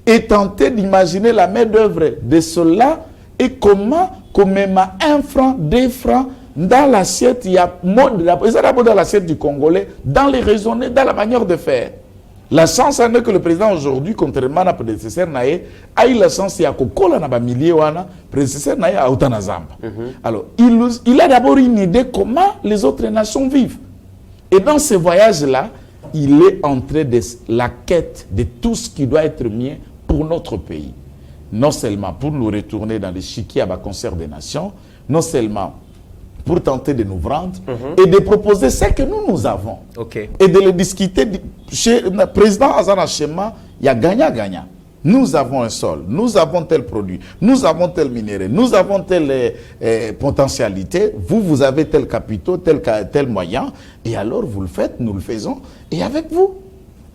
Et tenter d'imaginer la main-d'œuvre de cela et comment, comme même 1 franc, 2 francs, dans l'assiette, il y a dans l'assiette du Congolais, dans les raisonner, dans la manière de faire. La chance est que le président aujourd'hui, contrairement à prédécesseur Naé, a eu la chance de Kokola na millier wana, prédécesseur Naé a autant Zamba. Alors, il a d'abord une idée comment les autres nations vivent. Et dans ce voyage-là, il est entré de la quête de tout ce qui doit être mis pour notre pays. Non seulement pour nous retourner dans l'échiquier à la concert des nations, non seulement pour tenter de nous vendre et de proposer ce que nous avons. Et de le discuter chez le président Azana Chema, il y a gagnant-gagnant. Nous avons un sol, nous avons tel produit, nous avons tel minerai, nous avons telle potentialité, vous avez tel capitaux, tel moyen, et alors vous le faites, nous le faisons, et avec vous.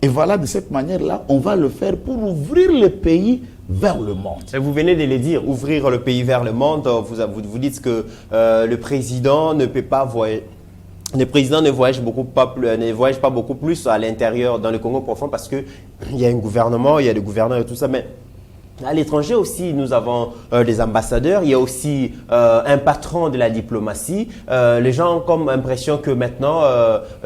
Et voilà, de cette manière-là, on va le faire pour ouvrir le pays vers le monde. Et vous venez de le dire, ouvrir le pays vers le monde. Vous dites que le président ne peut pas voyager. Le président ne voyage pas beaucoup plus à l'intérieur, dans le Congo profond, parce qu'il y a un gouvernement, il y a des gouverneurs et tout ça. Mais à l'étranger aussi, nous avons des ambassadeurs, il y a aussi un patron de la diplomatie. Les gens ont comme impression que maintenant,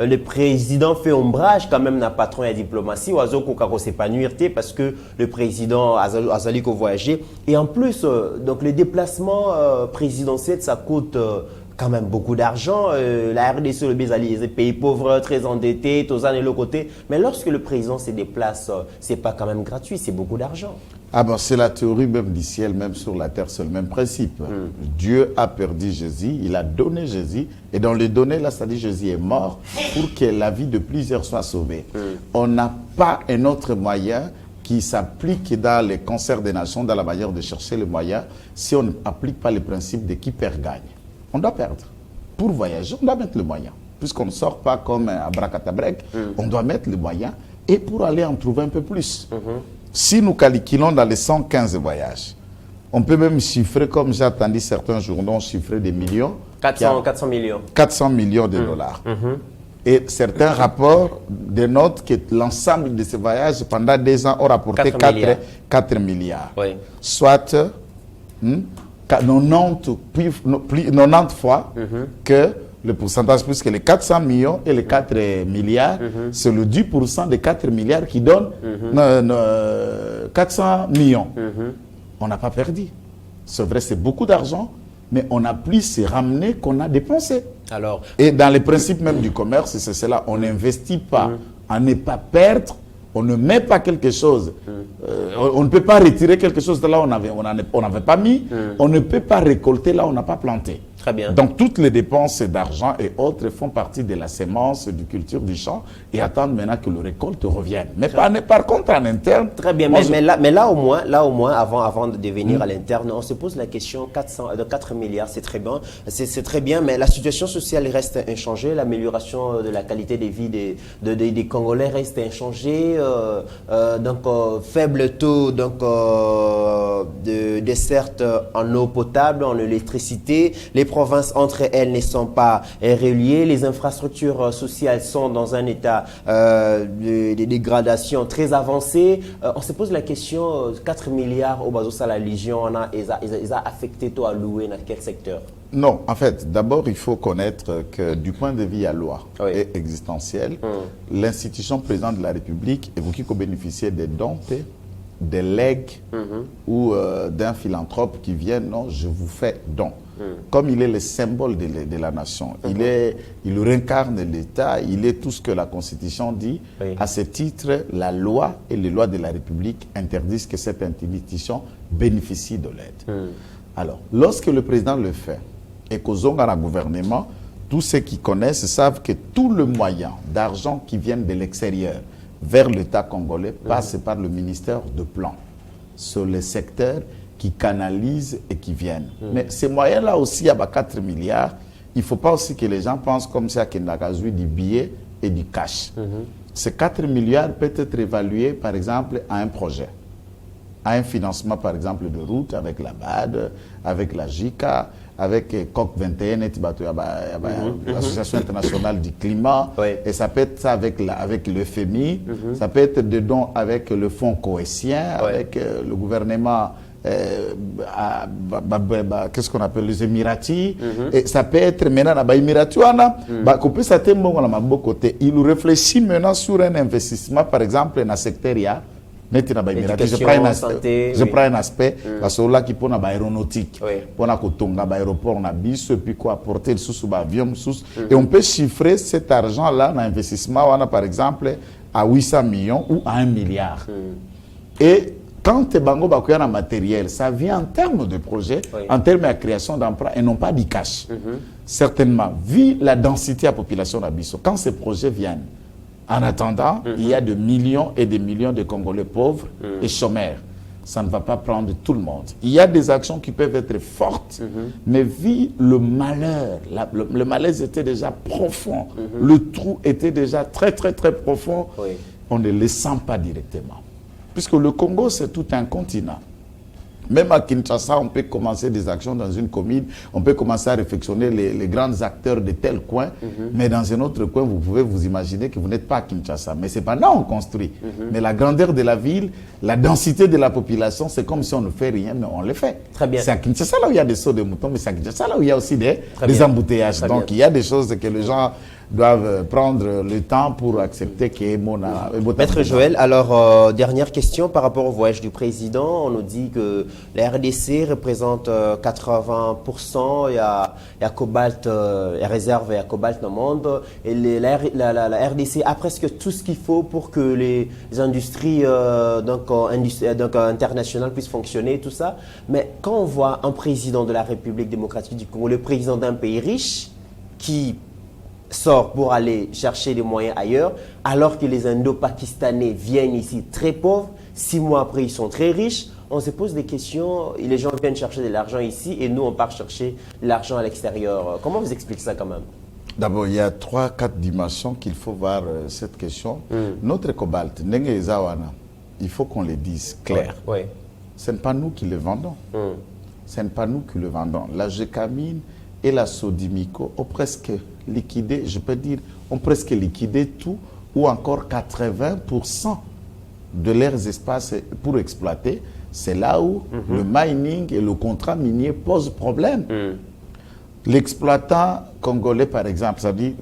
le président fait ombrage quand même d'un patron de la diplomatie. Oiseau Kokako s'épanouir parce que le président a voyager. Et en plus, donc les déplacements présidentiels, ça coûte quand même beaucoup d'argent. La RDC, le Bézali, les pays pauvres, très endettés, tous et l'autre côté. Mais lorsque le président se déplace, c'est pas quand même gratuit, c'est beaucoup d'argent. Ah ben, c'est la théorie même du ciel, même sur la terre, c'est le même principe. Dieu a perdu Jésus, il a donné Jésus, et dans les données, là, ça dit Jésus est mort pour que la vie de plusieurs soit sauvée. On n'a pas un autre moyen qui s'applique dans les concerts des nations, dans la manière de chercher les moyens, si on n'applique pas le principe de qui perd gagne. On doit perdre. Pour voyager, on doit mettre le moyen. Puisqu'on ne sort pas comme un abracadabrec, on doit mettre le moyen, et pour aller en trouver un peu plus. Si nous calculons dans les 115 voyages, on peut même chiffrer, comme j'ai entendu certains journaux chiffrer des millions. 400 millions. 400 millions de dollars. Et certains rapports dénotent que l'ensemble de ces voyages, pendant 2 ans, ont rapporté 4 milliards. Oui. Soit 90 fois que le pourcentage, puisque les 400 millions et les 4 milliards, c'est le 10% des 4 milliards qui donne 400 millions. On n'a pas perdu. C'est vrai, c'est beaucoup d'argent, mais on a plus se ramener qu'on a dépensé. Alors, et dans les principes même du commerce, c'est cela, on n'investit pas, on n'est pas perdre, on ne met pas quelque chose. On ne peut pas retirer quelque chose de là où on n'avait pas mis. On ne peut pas récolter là où on n'a pas planté. Très bien. Donc toutes les dépenses d'argent et autres font partie de la sémence du culture du champ et attendent maintenant que le récolte revienne. Mais par contre en interne... Très bien, mais là au moins, avant de devenir à l'interne, on se pose la question de 4 milliards, c'est très bien. C'est très bien, mais la situation sociale reste inchangée, l'amélioration de la qualité de vie des Congolais reste inchangée, faible taux de desserte en eau potable, en électricité, les provinces entre elles ne sont pas reliées, les infrastructures sociales sont dans un état de dégradation très avancé. On se pose la question, 4 milliards au bateau à la Légion, ils ont affecté tout à louer dans quel secteur? Non, en fait, d'abord, il faut connaître que du point de vue à loi et existentiel, l'institution présidente de la République, et vous qui bénéficiez des dons, des legs ou d'un philanthrope qui vient, non, je vous fais don. Comme il est le symbole de la nation, il incarne l'État, il est tout ce que la Constitution dit. À ce titre, la loi et les lois de la République interdisent que cette institution bénéficie de l'aide. Alors, lorsque le président le fait et qu'aux ongles à gouvernement, tous ceux qui connaissent savent que tout le moyen d'argent qui vient de l'extérieur vers l'État congolais passe par le ministère de Plan sur les secteurs qui canalisent et qui viennent. Mais ces moyens-là aussi, il y a 4 milliards. Il ne faut pas aussi que les gens pensent comme ça qu'il n'y a qu'à jouer du billet et du cash. Ces 4 milliards peuvent être évalués, par exemple, à un projet. À un financement, par exemple, de route avec la BAD, avec la JICA, avec COP21, l'Association internationale du climat, et ça peut être ça avec le FMI, ça peut être dedans avec le fonds cohésien, avec le gouvernement, qu'est-ce qu'on appelle les Émiratis, et ça peut être maintenant dans les Émiratis, il réfléchit maintenant sur un investissement, par exemple, dans le secteur je prends un aspect parce que là qui pour l'aéronautique, pour la kotonga aéroport na biso et puis quoi apporter sous avion sous et on peut chiffrer cet argent là dans l'investissement on a par exemple à 800 millions ou à 1 milliard. Et quand tu bango bakuya na matériel, ça vient en termes de projet, en termes de création d'emplois et non pas du cash. Certainement, vu la densité de la population d'Abisso, quand ces projets viennent, en attendant, il y a de millions et des millions de Congolais pauvres et chômeurs. Ça ne va pas prendre tout le monde. Il y a des actions qui peuvent être fortes, mais vu le malheur, le malaise était déjà profond, le trou était déjà très très très profond, on ne le sent pas directement. Puisque le Congo, c'est tout un continent. Même à Kinshasa, on peut commencer des actions dans une commune, on peut commencer à réflexionner les grands acteurs de tel coin, mais dans un autre coin, vous pouvez vous imaginer que vous n'êtes pas à Kinshasa. Mais c'est pas là on construit. Mais la grandeur de la ville, la densité de la population, c'est comme si on ne fait rien, mais on le fait. Très bien. C'est à Kinshasa là où il y a des sauts de moutons, mais c'est à Kinshasa là où il y a aussi des embouteillages. Très Donc il y a des choses que les gens doivent prendre le temps pour accepter qu'il y ait Maître Joël, alors dernière question par rapport au voyage du président. On nous dit que la RDC représente 80%, il y a cobalt, il y a réserve, il y a cobalt dans le monde. Et la RDC a presque tout ce qu'il faut pour que les industries internationales puissent fonctionner, tout ça. Mais quand on voit un président de la République démocratique du Congo, le président d'un pays riche, qui sort pour aller chercher des moyens ailleurs, alors que les Indo-Pakistanais viennent ici très pauvres, 6 mois après ils sont très riches, on se pose des questions, et les gens viennent chercher de l'argent ici et nous on part chercher de l'argent à l'extérieur. Comment vous expliquez ça quand même? D'abord, il y a 3-4 dimensions qu'il faut voir cette question. Notre cobalt, il faut qu'on le dise clair. Ce n'est pas nous qui le vendons. Ce n'est pas nous qui le vendons. La Gécamine et la Sodimico ont presque liquidé, je peux dire, ont presque liquidé tout ou encore 80% de leurs espaces pour exploiter. C'est là où le mining et le contrat minier posent problème. L'exploitant congolais, par exemple, ça dit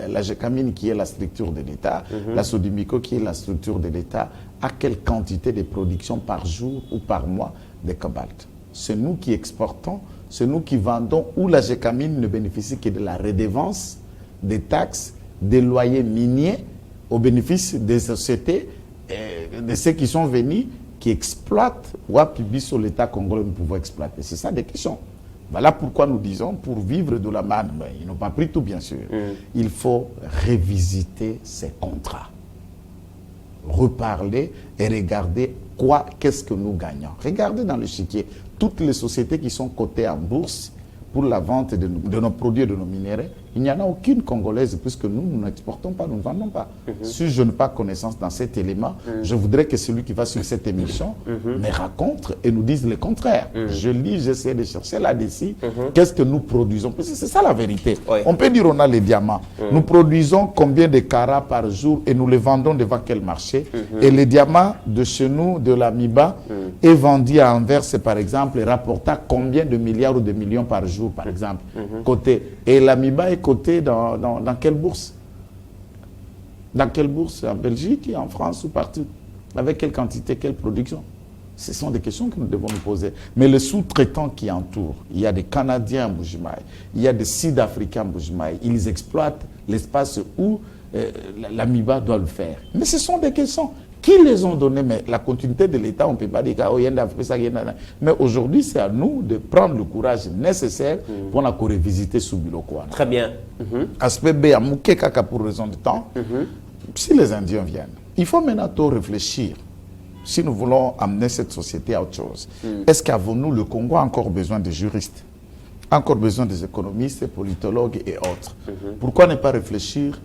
la Gécamine qui est la structure de l'État, la Sodimico qui est la structure de l'État, à quelle quantité de production par jour ou par mois de cobalt? C'est nous qui exportons, c'est nous qui vendons, où la Gécamine ne bénéficie que de la redevance, des taxes, des loyers miniers au bénéfice des sociétés, de ceux qui sont venus, qui exploitent, ou à sur l'État congolais, nous pouvons exploiter. C'est ça des questions. Voilà pourquoi nous disons, pour vivre de la manne, mais ils n'ont pas pris tout bien sûr, il faut revisiter ces contrats. Reparler et regarder qu'est-ce que nous gagnons. Regardez dans l'échiquier, toutes les sociétés qui sont cotées en bourse pour la vente de nos produits et de nos minéraux, il n'y en a aucune congolaise puisque nous n'exportons pas, nous ne vendons pas. Si je n'ai pas connaissance dans cet élément, je voudrais que celui qui va sur cette émission me raconte et nous dise le contraire. Je lis, j'essaie de chercher là-dessus, qu'est-ce que nous produisons. Parce que c'est ça la vérité. Oui. On peut dire on a les diamants. Nous produisons combien de carats par jour et nous les vendons devant quel marché. Et les diamants de chez nous, de la MIBA, est vendu à Anvers, par exemple, et rapporta combien de milliards ou de millions par jour, par exemple, côté. Et la MIBA est cotée dans quelle bourse? Dans quelle bourse? En Belgique, en France ou partout? Avec quelle quantité, quelle production? Ce sont des questions que nous devons nous poser. Mais les sous-traitants qui entourent, il y a des Canadiens à Mbujimaï, il y a des Sud-Africains à Mbujimaï, ils exploitent l'espace où la MIBA doit le faire. Mais ce sont des questions. Qui les ont données? Mais la continuité de l'État, on ne peut pas dire oh, mais aujourd'hui, c'est à nous de prendre le courage nécessaire pour la revisiter sous Biloko. Très bien. Aspect B, à Mouké Kaka pour raison de temps. Si les Indiens viennent, il faut maintenant réfléchir. Si nous voulons amener cette société à autre chose, est-ce qu'avons-nous, le Congo, encore besoin de juristes, encore besoin des économistes, politologues et autres? Pourquoi ne pas réfléchir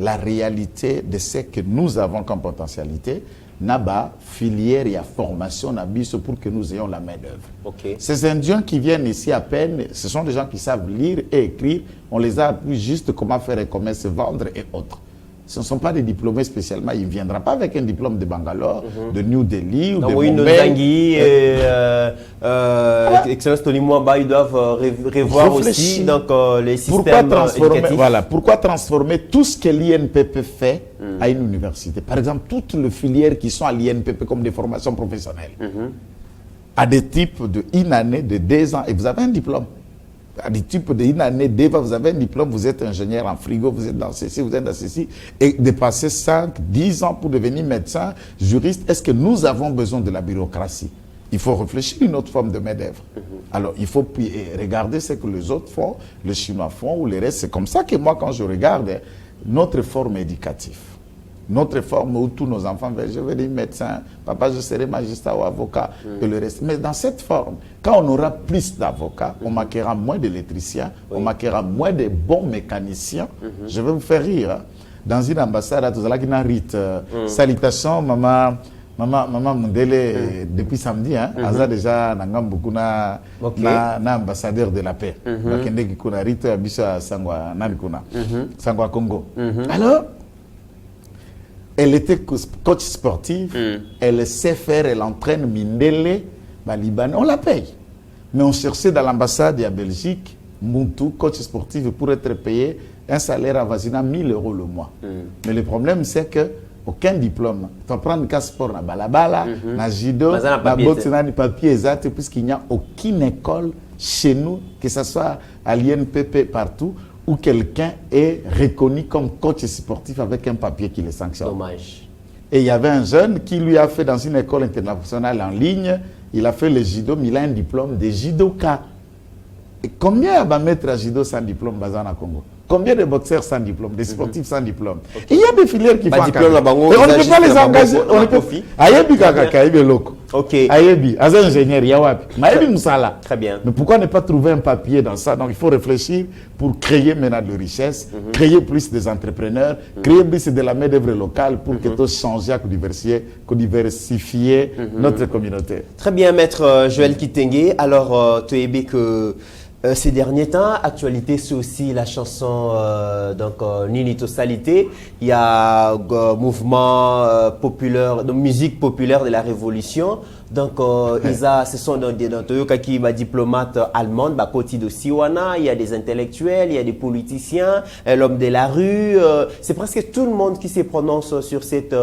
la réalité de ce que nous avons comme potentialité, naba filière et formation pour que nous ayons la main d'œuvre. Ces Indiens qui viennent ici à peine, ce sont des gens qui savent lire et écrire. On les a appris juste comment faire et comment se vendre et autres. Ce ne sont pas des diplômés spécialement. Il ne viendra pas avec un diplôme de Bangalore, de New Delhi ou de Mumbai. Excellence Tony Mwamba, ils doivent revoir aussi donc, les systèmes éducatifs. Pourquoi transformer tout ce que l'INPP fait à une université? Par exemple, toutes les filières qui sont à l'INPP comme des formations professionnelles, à des types de une année, de 2 ans, et vous avez un diplôme. À des types de une année, 2 ans, vous avez un diplôme, vous êtes ingénieur en frigo, vous êtes dans ceci, vous êtes dans ceci, et de passer 5, 10 ans pour devenir médecin, juriste, est-ce que nous avons besoin de la bureaucratie? Il faut réfléchir à une autre forme de main-d'œuvre. Alors, il faut regarder ce que les autres font, les Chinois font, ou les restes. C'est comme ça que moi, quand je regarde notre forme éducative, notre forme où tous nos enfants veulent, je vais devenir médecin, papa, je serai magistrat ou avocat, et le reste. Mais dans cette forme, quand on aura plus d'avocats, on manquera moins d'électriciens, on manquera moins de bons mécaniciens. Je vais vous faire rire. Hein. Dans une ambassade, à Tozalakina Rite, salutations, maman Mundele, depuis samedi, hein, Aza déjà, n'angam beaucoup na ambassadeur de la paix. Makende Kikuna Rite, Abisha Sangwa, Nabikuna, Sangwa Congo. Alors, elle était coach sportive, elle sait faire, elle entraîne Mindele, Libanais, on la paye. Mais on cherchait dans l'ambassade à Belgique, Muntu, coach sportif, pour être payé un salaire avoisinant 1 000 € le mois. Mais le problème, c'est que aucun diplôme. Tu vas prendre un sport na balabala, na judo, na boxe, na papier exact, puisqu'il n'y a aucune école chez nous, que ce soit à l'INPP partout, où quelqu'un est reconnu comme coach sportif avec un papier qui le sanctionne. Dommage. Et il y avait un jeune qui lui a fait dans une école internationale en ligne, il a fait le judo, mais il a un diplôme de judoka. Et combien va mettre à judo sans diplôme Bazana Congo? Combien de boxeurs sans diplôme, des sportifs sans diplôme? Et il y a des filières qui font diplôme, et on ne peut pas les engager. On ne peut pas. Ayebi Kakaka, Ayebi Loko. Ok. Ayebi, as un ingénieur, Yawapi. Ayebi Moussala. Très bien. Mais pourquoi ne pas trouver un papier dans ça? Donc il faut réfléchir pour créer maintenant de richesse, créer plus des entrepreneurs, créer plus de la main-d'œuvre locale pour que tout change, que diversifier notre communauté. Très bien, maître Joël Kitenge. Alors, tu es que ces derniers temps, actualité, c'est aussi la chanson Nini Tosalité. Il y a mouvement populaire, de musique populaire de la Révolution. Donc, ce sont des diplomates allemands, Bakoti de Siwana, il y a des intellectuels, il y a des politiciens, l'homme de la rue. C'est presque tout le monde qui se prononce sur cette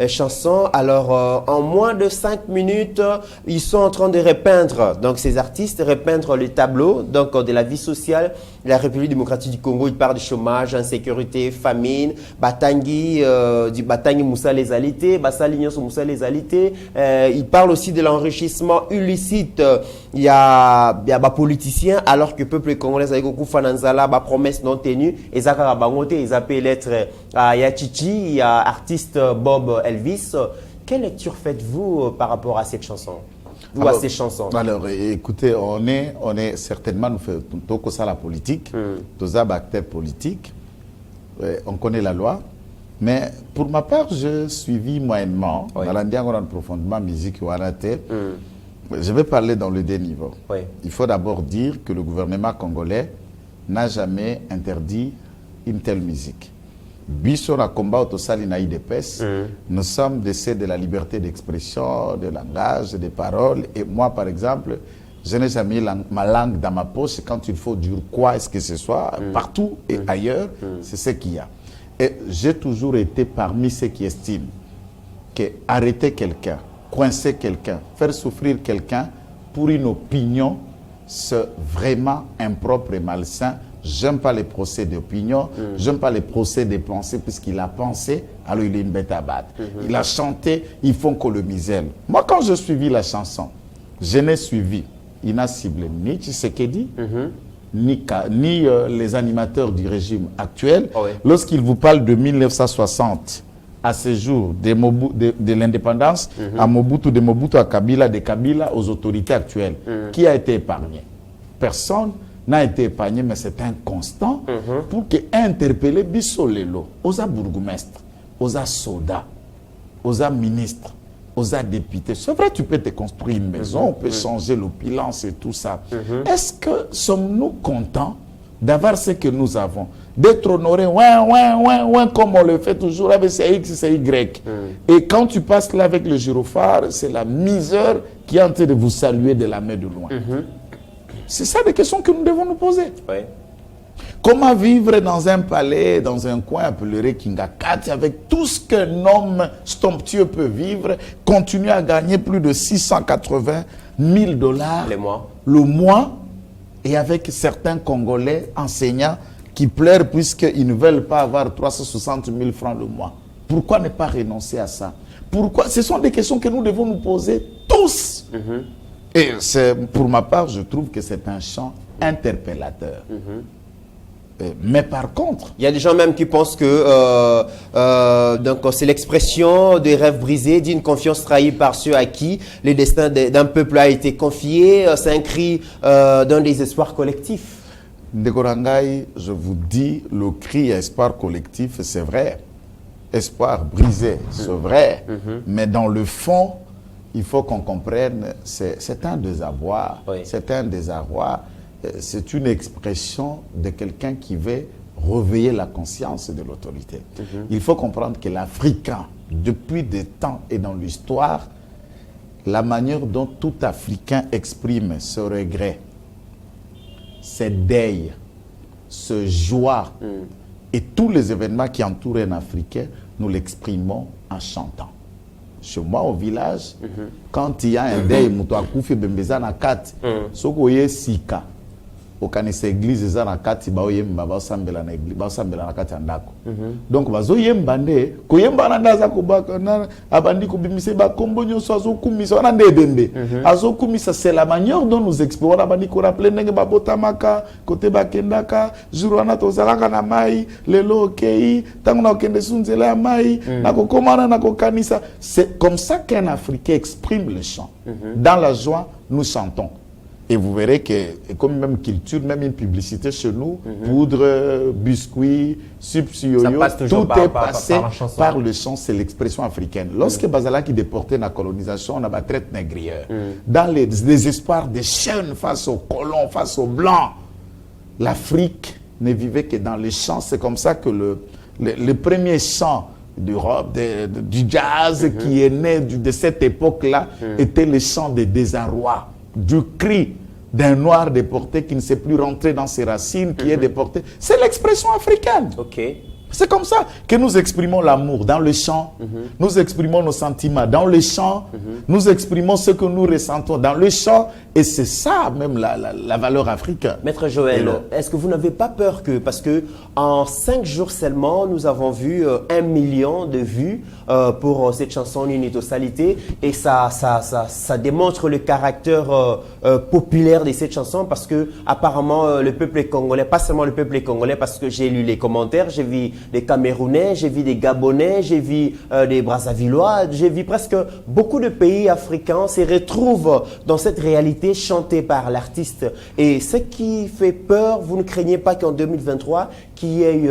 chanson. Alors, en moins de 5 minutes, ils sont en train de repeindre, donc ces artistes repeindre le tableau donc, de la vie sociale de la République démocratique du Congo. Ils parlent de chômage, insécurité, famine, Batangi, du Batangi Moussa les alités, Bassali Moussa les alités. Ils parlent aussi de l'enrichissement illicite. Il y a des politiciens, alors que le peuple congolais a eu Fananzala, promesse non tenue. Et Zakara Bangote, ils appellent l'être Yachichi, il y a artiste Bob Elvis. Quelle lecture faites-vous par rapport à cette chanson? Ou à ces chansons? Alors, écoutez, on est certainement, nous faisons tout ça la politique, tous les acteurs politiques, on connaît la loi, mais pour ma part, je suivi moyennement, dans l'Indien, profondément musique ou arrêté. Je vais parler dans les deux niveaux. Il faut d'abord dire que le gouvernement congolais n'a jamais interdit une telle musique. Bissora combat au Salina IDPS, nous sommes des de la liberté d'expression, de langage, de parole. Et moi, par exemple, je n'ai jamais ma langue dans ma poche quand il faut dire quoi est-ce que ce soit, partout et ailleurs, c'est ce qu'il y a. Et j'ai toujours été parmi ceux qui estiment que arrêter quelqu'un, coincer quelqu'un, faire souffrir quelqu'un pour une opinion, c'est vraiment impropre et malsain. J'aime pas les procès d'opinion, j'aime pas les procès de pensée, puisqu'il a pensé, alors il est une bête à battre. Il a chanté, ils font que le misère. Moi, quand je suivis la chanson, je n'ai suivi, il n'a ciblé ni Tshisekedi, ni les animateurs du régime actuel. Lorsqu'il vous parle de 1960 à ce jour de l'indépendance, à Mobutu, de Mobutu à Kabila, de Kabila aux autorités actuelles, qui a été épargné? Personne n'a été épargné, mais c'est un constant pour que interpeller Bissolelo, aux bourgmestres, aux soldats, aux ministres, aux députés. C'est vrai, tu peux te construire une maison, on peut changer l'opulence et tout ça. Est-ce que sommes-nous contents d'avoir ce que nous avons, d'être honorés, comme on le fait toujours avec ces X, ces Y. Et quand tu passes là avec le gyrophare, c'est la misère qui est en train de vous saluer de la main de loin. C'est ça des questions que nous devons nous poser. Comment vivre dans un palais, dans un coin appelé Kingakati, avec tout ce qu'un homme stomptueux peut vivre, continuer à gagner plus de 680 000 $ le mois, et avec certains Congolais enseignants qui pleurent puisqu'ils ne veulent pas avoir 360 000 francs le mois. Pourquoi ne pas renoncer à ça? Pourquoi? Ce sont des questions que nous devons nous poser tous. Et pour ma part, je trouve que c'est un chant interpellateur. Mais par contre... Il y a des gens même qui pensent que c'est l'expression des rêves brisés, d'une confiance trahie par ceux à qui le destin d'un peuple a été confié. C'est un cri d'un désespoir collectif. Ndekorangai, je vous dis, le cri espoir collectif, c'est vrai. Espoir brisé, c'est vrai. Mais dans le fond, il faut qu'on comprenne, c'est un désarroi. C'est un désarroi. C'est une expression de quelqu'un qui veut réveiller la conscience de l'autorité. Il faut comprendre que l'Africain, depuis des temps et dans l'histoire, la manière dont tout Africain exprime ce regret, ce deuil, ce joie, et tous les événements qui entourent un Africain, nous l'exprimons en chantant. Chez moi au village, quand il y a un deuil, Moutouakoufi Bembeza na kati, Sokoye Sika, au kanisa église za na kati ba oyemba ba sambela na église ba sambela na kati andako. Donc bazo yemba nde ko yemba na ndaza ko baka na abandi ko bimise ba kombo nyoso azokumisa wana ndebembe. Azokumisa, c'est la manière dont nous exprimons abandi ko rappeler ndenge ba botamaka côté ba kendaka jurwana tozalaka na mai lelo okei tango na okende sunzela mai na ko komana na ko kanisa. C'est comme ça qu'un Africain exprime le chant. Dans la joie, nous chantons. Et vous verrez que, comme même culture, même une publicité chez nous, poudre, biscuits, subsidio, tout est passé par le chant, c'est l'expression africaine. Lorsque Bazala qui déportait la colonisation, on a la traite négrière. Dans les désespoirs des chaînes face aux colons, face aux blancs, l'Afrique ne vivait que dans les chants. C'est comme ça que le premier chant d'Europe, du jazz qui est né de cette époque-là, était le chant de désarroi, du cri d'un noir déporté qui ne sait plus rentrer dans ses racines, qui est déporté. C'est l'expression africaine. C'est comme ça que nous exprimons l'amour dans le chant, nous exprimons nos sentiments dans le chant, nous exprimons ce que nous ressentons dans le chant, et c'est ça même la valeur africaine. Maître Joël, est-ce que vous n'avez pas peur que, parce que en 5 jours seulement, nous avons vu 1 million de vues pour cette chanson Unitosalité, et ça démontre le caractère populaire de cette chanson, parce que apparemment le peuple congolais, pas seulement le peuple congolais, parce que j'ai lu les commentaires, j'ai vu des Camerounais, j'ai vu des Gabonais, j'ai vu des Brazzavillois, j'ai vu presque beaucoup de pays africains se retrouvent dans cette réalité chantée par l'artiste. Et ce qui fait peur, vous ne craignez pas qu'en 2023, qu'il y ait,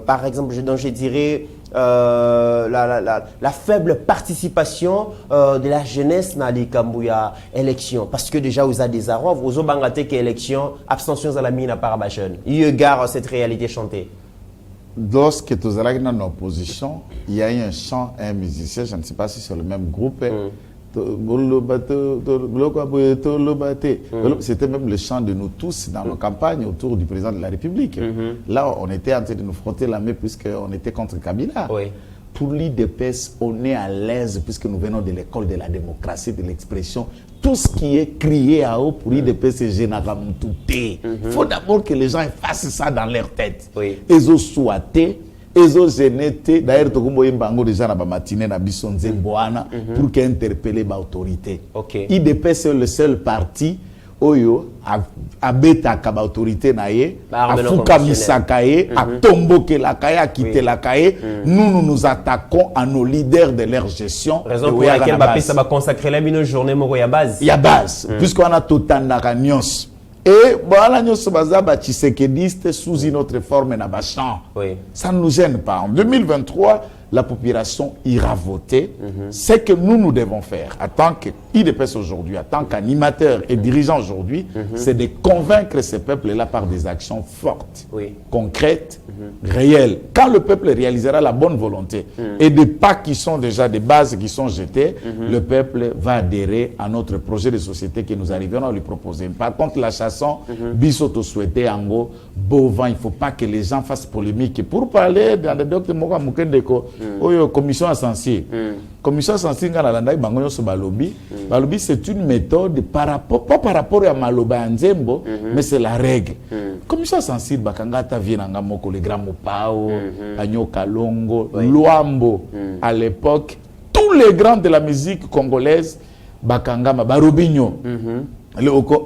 par exemple, je dirais, la faible participation de la jeunesse dans les Kambouya élections, parce que déjà vous avez des arrois, vous avez bangaté élection, abstention à la mine à Parabachon. Il y a gare à cette réalité chantée. Lorsque tu es dans l'opposition, il y a eu un chant, un musicien, je ne sais pas si c'est le même groupe. C'était même le chant de nous tous dans nos campagnes autour du président de la République. Là, on était en train de nous frotter la main puisqu'on était contre Kabila. Oui. Pour l'IDPS, on est à l'aise puisque nous venons de l'école de la démocratie, de l'expression. Tout ce qui est crié à haut pour l'IDPS, c'est Génagamoutouté. Il faut d'abord que les gens fassent ça dans leur tête. Oui. Ils ont souhaité. D'ailleurs, déjà na matinée na bisonze boana pour qu'interpeller l'autorité. IDP c'est le seul parti oyo a beta ka autorité na ye, a fuka misaka ye, a tomboke la kaye, a quitté la kaye. Nous nous attaquons à nos leaders de leur gestion. Raison pour laquelle ça va consacrer la une journée moko ya base. Ya base, puisqu'on a tout tandaka nyos. Et voilà, nous sommes tshisekédistes sous une autre forme na bachan. Ça ne nous gêne pas. En 2023, la population ira voter. Ce que nous devons faire, en tant qu'IDPS aujourd'hui, en tant qu'animateur et dirigeant aujourd'hui, c'est de convaincre ces peuples-là par des actions fortes, concrètes, réelles. Quand le peuple réalisera la bonne volonté et des pas qui sont déjà des bases qui sont jetées, le peuple va adhérer à notre projet de société que nous arriverons à lui proposer. Par contre, la chanson, Bissoto souhaité Ango, Bovin, il ne faut pas que les gens fassent polémique. Pour parler dans le docteur Moka Mukendeko, commission ascensive. Commission ascensive, Balobi, c'est une méthode par rapport, pas par rapport à Maloba Nzembo, mais c'est la règle. Commission ascensive, Bakangata Vienanga Moko, les grands Mopao, Agno Kalongo, Luambo, à l'époque, tous les grands de la musique congolaise, Bakangama, Barobinho.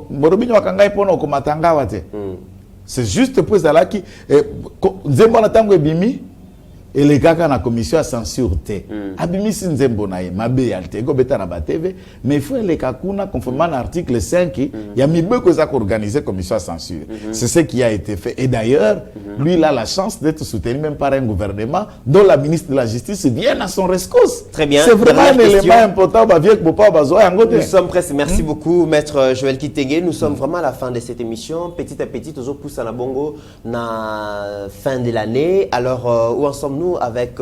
Barobinho Bakanga Epono Komatanga Wate. C'est juste pour ça qui Nzembo Natango Bimi. Et les gars, la commission a censuré. Abimi Sinzembo nae, mabe yalte, go beta na bateve, mais il faut les kakuna, conformément à l'article 5, il y a mis beaucoup ça organisé la commission à censure. C'est ce qui a été fait. Et d'ailleurs, lui, il a la chance d'être soutenu même par un gouvernement dont la ministre de la Justice vient à son rescousse. Très bien. C'est vraiment un élément important. Nous sommes presque, merci beaucoup, Maître Joël Kitenge. Nous sommes vraiment à la fin de cette émission. Petit à petit, toujours pousse à la bongo, na fin de l'année. Alors, où en sommes-nous avec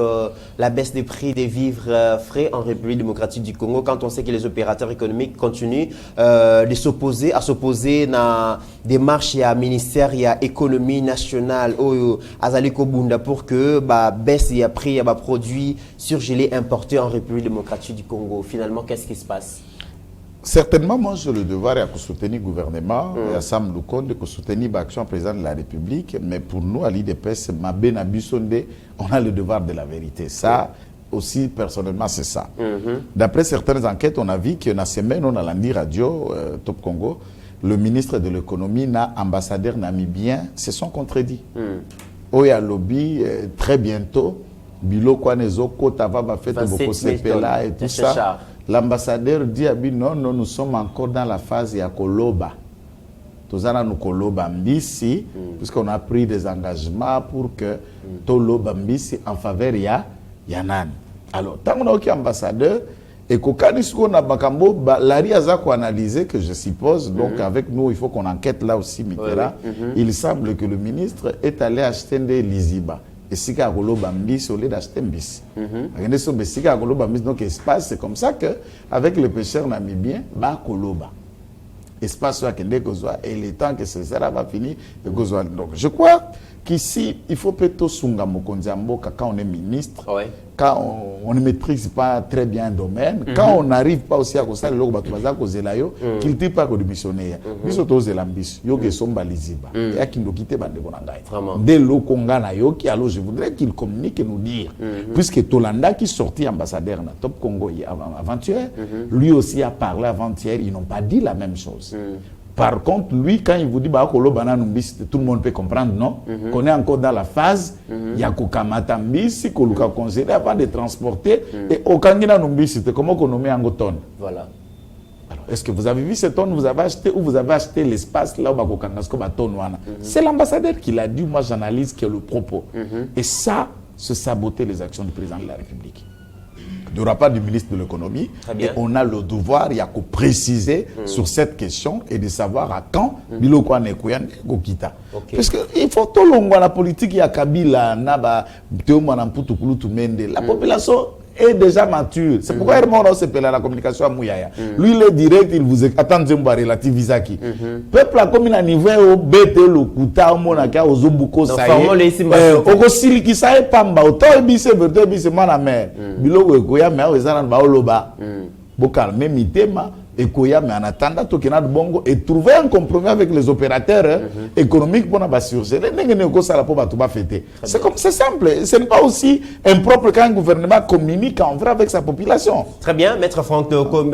la baisse des prix des vivres frais en République démocratique du Congo, quand on sait que les opérateurs économiques continuent de s'opposer à des marches, il y a ministère, il y a économie nationale, Azaliko Bunda, pour que baisse il y a prix, il y a produits surgelés importés en République démocratique du Congo. Finalement, qu'est-ce qui se passe? Certainement, moi, j'ai le devoir de soutenir le gouvernement, et Sam Lukonde, de soutenir l'action président de la République. Mais pour nous, à l'IDPS, on a le devoir de la vérité. Ça, aussi, personnellement, c'est ça. D'après certaines enquêtes, on a vu que dans la semaine, on a l'Andi Radio, Top Congo, le ministre de l'économie, l'ambassadeur namibien, se sont contredits. Oya Lobby, très bientôt, Bilo Kwanezo, Kotava, Bafet, Bokosepela et tout ça. L'ambassadeur dit à lui, non, nous sommes encore dans la phase de Koloba. Tous nous Koloba Mbisi, puisqu'on a pris des engagements pour que Toloba Mbisi en faveur de Yanan. Alors, tant qu'on a un ambassadeur, et qu'on a Bakambo, Larry Azako analysé, que je suppose, donc avec nous, il faut qu'on enquête là aussi, Mitterrand. Il semble que le ministre est allé acheter des Liziba. Et si il y a un bis, au lieu d'acheter un bis. Donc, c'est comme ça qu'avec le pêcheur namibien, il y a un. espace à Kende Kozwa et le temps que ce sera va finir Kozwa. Donc je crois qu'ici il faut plutôt sunga mokonzi mboka quand on est ministre, quand on ne maîtrise pas très bien un domaine, quand on n'arrive pas aussi à ça le logo batu baza kozela yo, qu'il t'y pas démissionner. Biso toze lambis, yo ke somba liziba. Ya kindo kite bande bonangai. Dès le konga na yo qui alors je voudrais qu'il communique et nous dire puisque Tolanda qui sortit ambassadeur na Top Congo avant-hier, lui aussi a parlé avant-hier, ils n'ont pas dit la même chose. Par contre, lui, quand il vous dit bah, tout le monde peut comprendre, non? Qu'on est encore dans la phase, il y a Kokamata Mbisi, Koluka conseillé avant de transporter, et au Kangina Numbisi, c'est comment qu'on met en tonne. Voilà. Alors, est-ce que vous avez vu cette tonne, vous avez acheté ou vous avez acheté l'espace là où Bakokangasko tonne? C'est l'ambassadeur qui l'a dit, moi j'analyse que le propos. Et ça, c'est saboter les actions du président de la République. Il n'y aura pas du ministre de l'économie. Et on a le devoir, il y a qu'à préciser sur cette question et de savoir à quand Biloko Anekouyan Gokita. Parce qu'il faut tout le monde, la politique, il y a Kabila, Naba, Théomanamputu, Mende. La population est déjà mature. C'est pourquoi Hermano s'appelle la communication à Mouyaya. Lui, il est direct, il vous attend de relativisaki. Peuple a comme un niveau au BT, le Kouta, au Monaka, au Zumbuko, ça y est. Au Gossili qui s'est pamba, au Toibise, Vertebise, Manamer. Bilo, Ekoya, mais au Zanan Baoloba. Bokal, même Itema. Ekoya, mais en attendant, Tokenad Bongo et trouver un compromis avec les opérateurs économiques pour la surgir. C'est simple. Ce n'est pas aussi impropre quand un gouvernement communique en vrai avec sa population. Très bien, Maître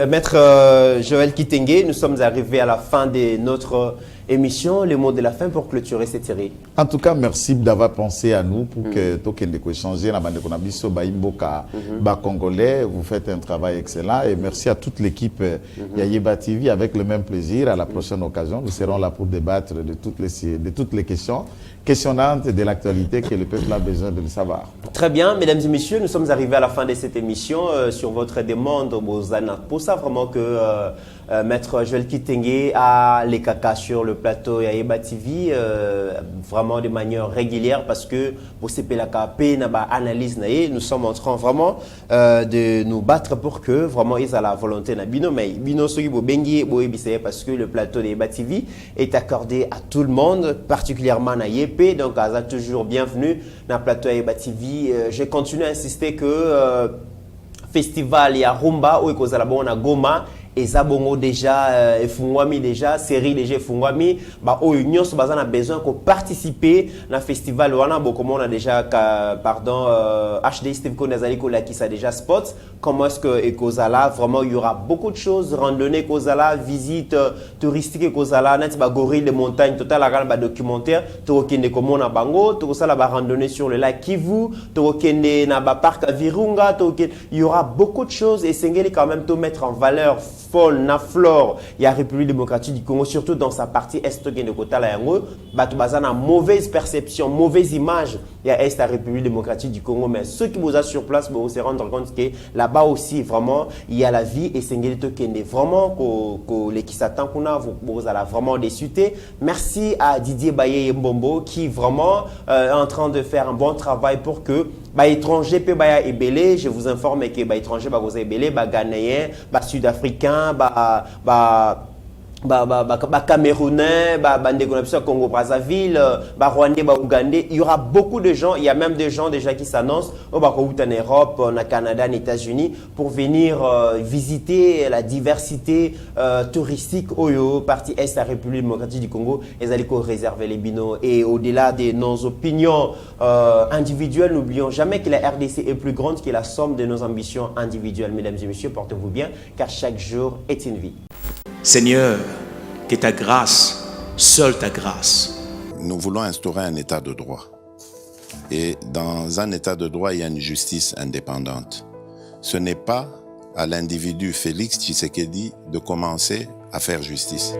Maître Joël Kitenge, nous sommes arrivés à la fin de notre émission. Les mots de la fin pour clôturer cette série. En tout cas, merci d'avoir pensé à nous pour que Tokende échanger la bande Konabiso, Baimboka, Congolais. Vous faites un travail excellent et merci à toute l'équipe Yayeba TV avec le même plaisir. À la prochaine occasion, nous serons là pour débattre de toutes les questions questionnantes de l'actualité que le peuple a besoin de le savoir. Très bien, mesdames et messieurs, nous sommes arrivés à la fin de cette émission. Sur votre demande, pour ça vraiment que Maître Joël Kitenge a les caca sur le plateau Yayeba TV vraiment de manière régulière parce que pour CPLKP, analyse, nous sommes en train vraiment de nous battre pour que vraiment ils aient la volonté na bino mais bino soki bo bengi bo ebisé parce que le plateau de Yayeba TV est accordé à tout le monde, particulièrement na Yepé, donc Aza toujours bienvenue dans le plateau Yayeba TV. Je continue à insister que festival ya rumba ou ekozala bon na Goma et Zabongo déjà, Fungwami déjà, série déjà Fungwami, bah au Union se basant a besoin qu'on participer dans le festival. Comme on a déjà, pardon, HD Steve Konazali qui ça déjà spot. Comment est-ce que Ekozala vraiment il y aura beaucoup de choses, randonnée Kozala, visite touristique Kozala, net ba gorille de montagne, total la ba documentaire, Torokende comme on a bango, Torosala ba randonnée sur le lac Kivu, Torokende na ba parc à Virunga, il y aura beaucoup de choses et Sengeli quand même tout mettre en valeur. Na flore, il y a République démocratique du Congo, surtout dans sa partie est de Kotala Yango, Batubazana mauvaise perception, mauvaise image, il y a est la République démocratique du Congo, mais ceux qui vous ont sur place vont se rendre compte que là-bas aussi, vraiment, il y a la vie et c'est vraiment les qui s'attendent qu'on a, vous allez vraiment déçuter. Merci à Didier Baye Mbombo qui vraiment est en train de faire un bon travail pour que étranger peut baya ebélé, je vous informe que étranger ba goza ebélé, ghanéen, sud-africain, Camerounais, Congo Brazzaville, Rwandais, Ougandais. Il y aura beaucoup de gens, il y a même des gens déjà qui s'annoncent en Europe, en Canada, en États-Unis pour venir visiter la diversité touristique au parti Est de la République démocratique du Congo. Et allez réserver les binos. Et au-delà de nos opinions individuelles, n'oublions jamais que la RDC est plus grande que la somme de nos ambitions individuelles. Mesdames et messieurs, portez-vous bien car chaque jour est une vie. Seigneur, que ta grâce, seule ta grâce. Nous voulons instaurer un état de droit. Et dans un état de droit, il y a une justice indépendante. Ce n'est pas à l'individu Félix Tshisekedi de commencer à faire justice.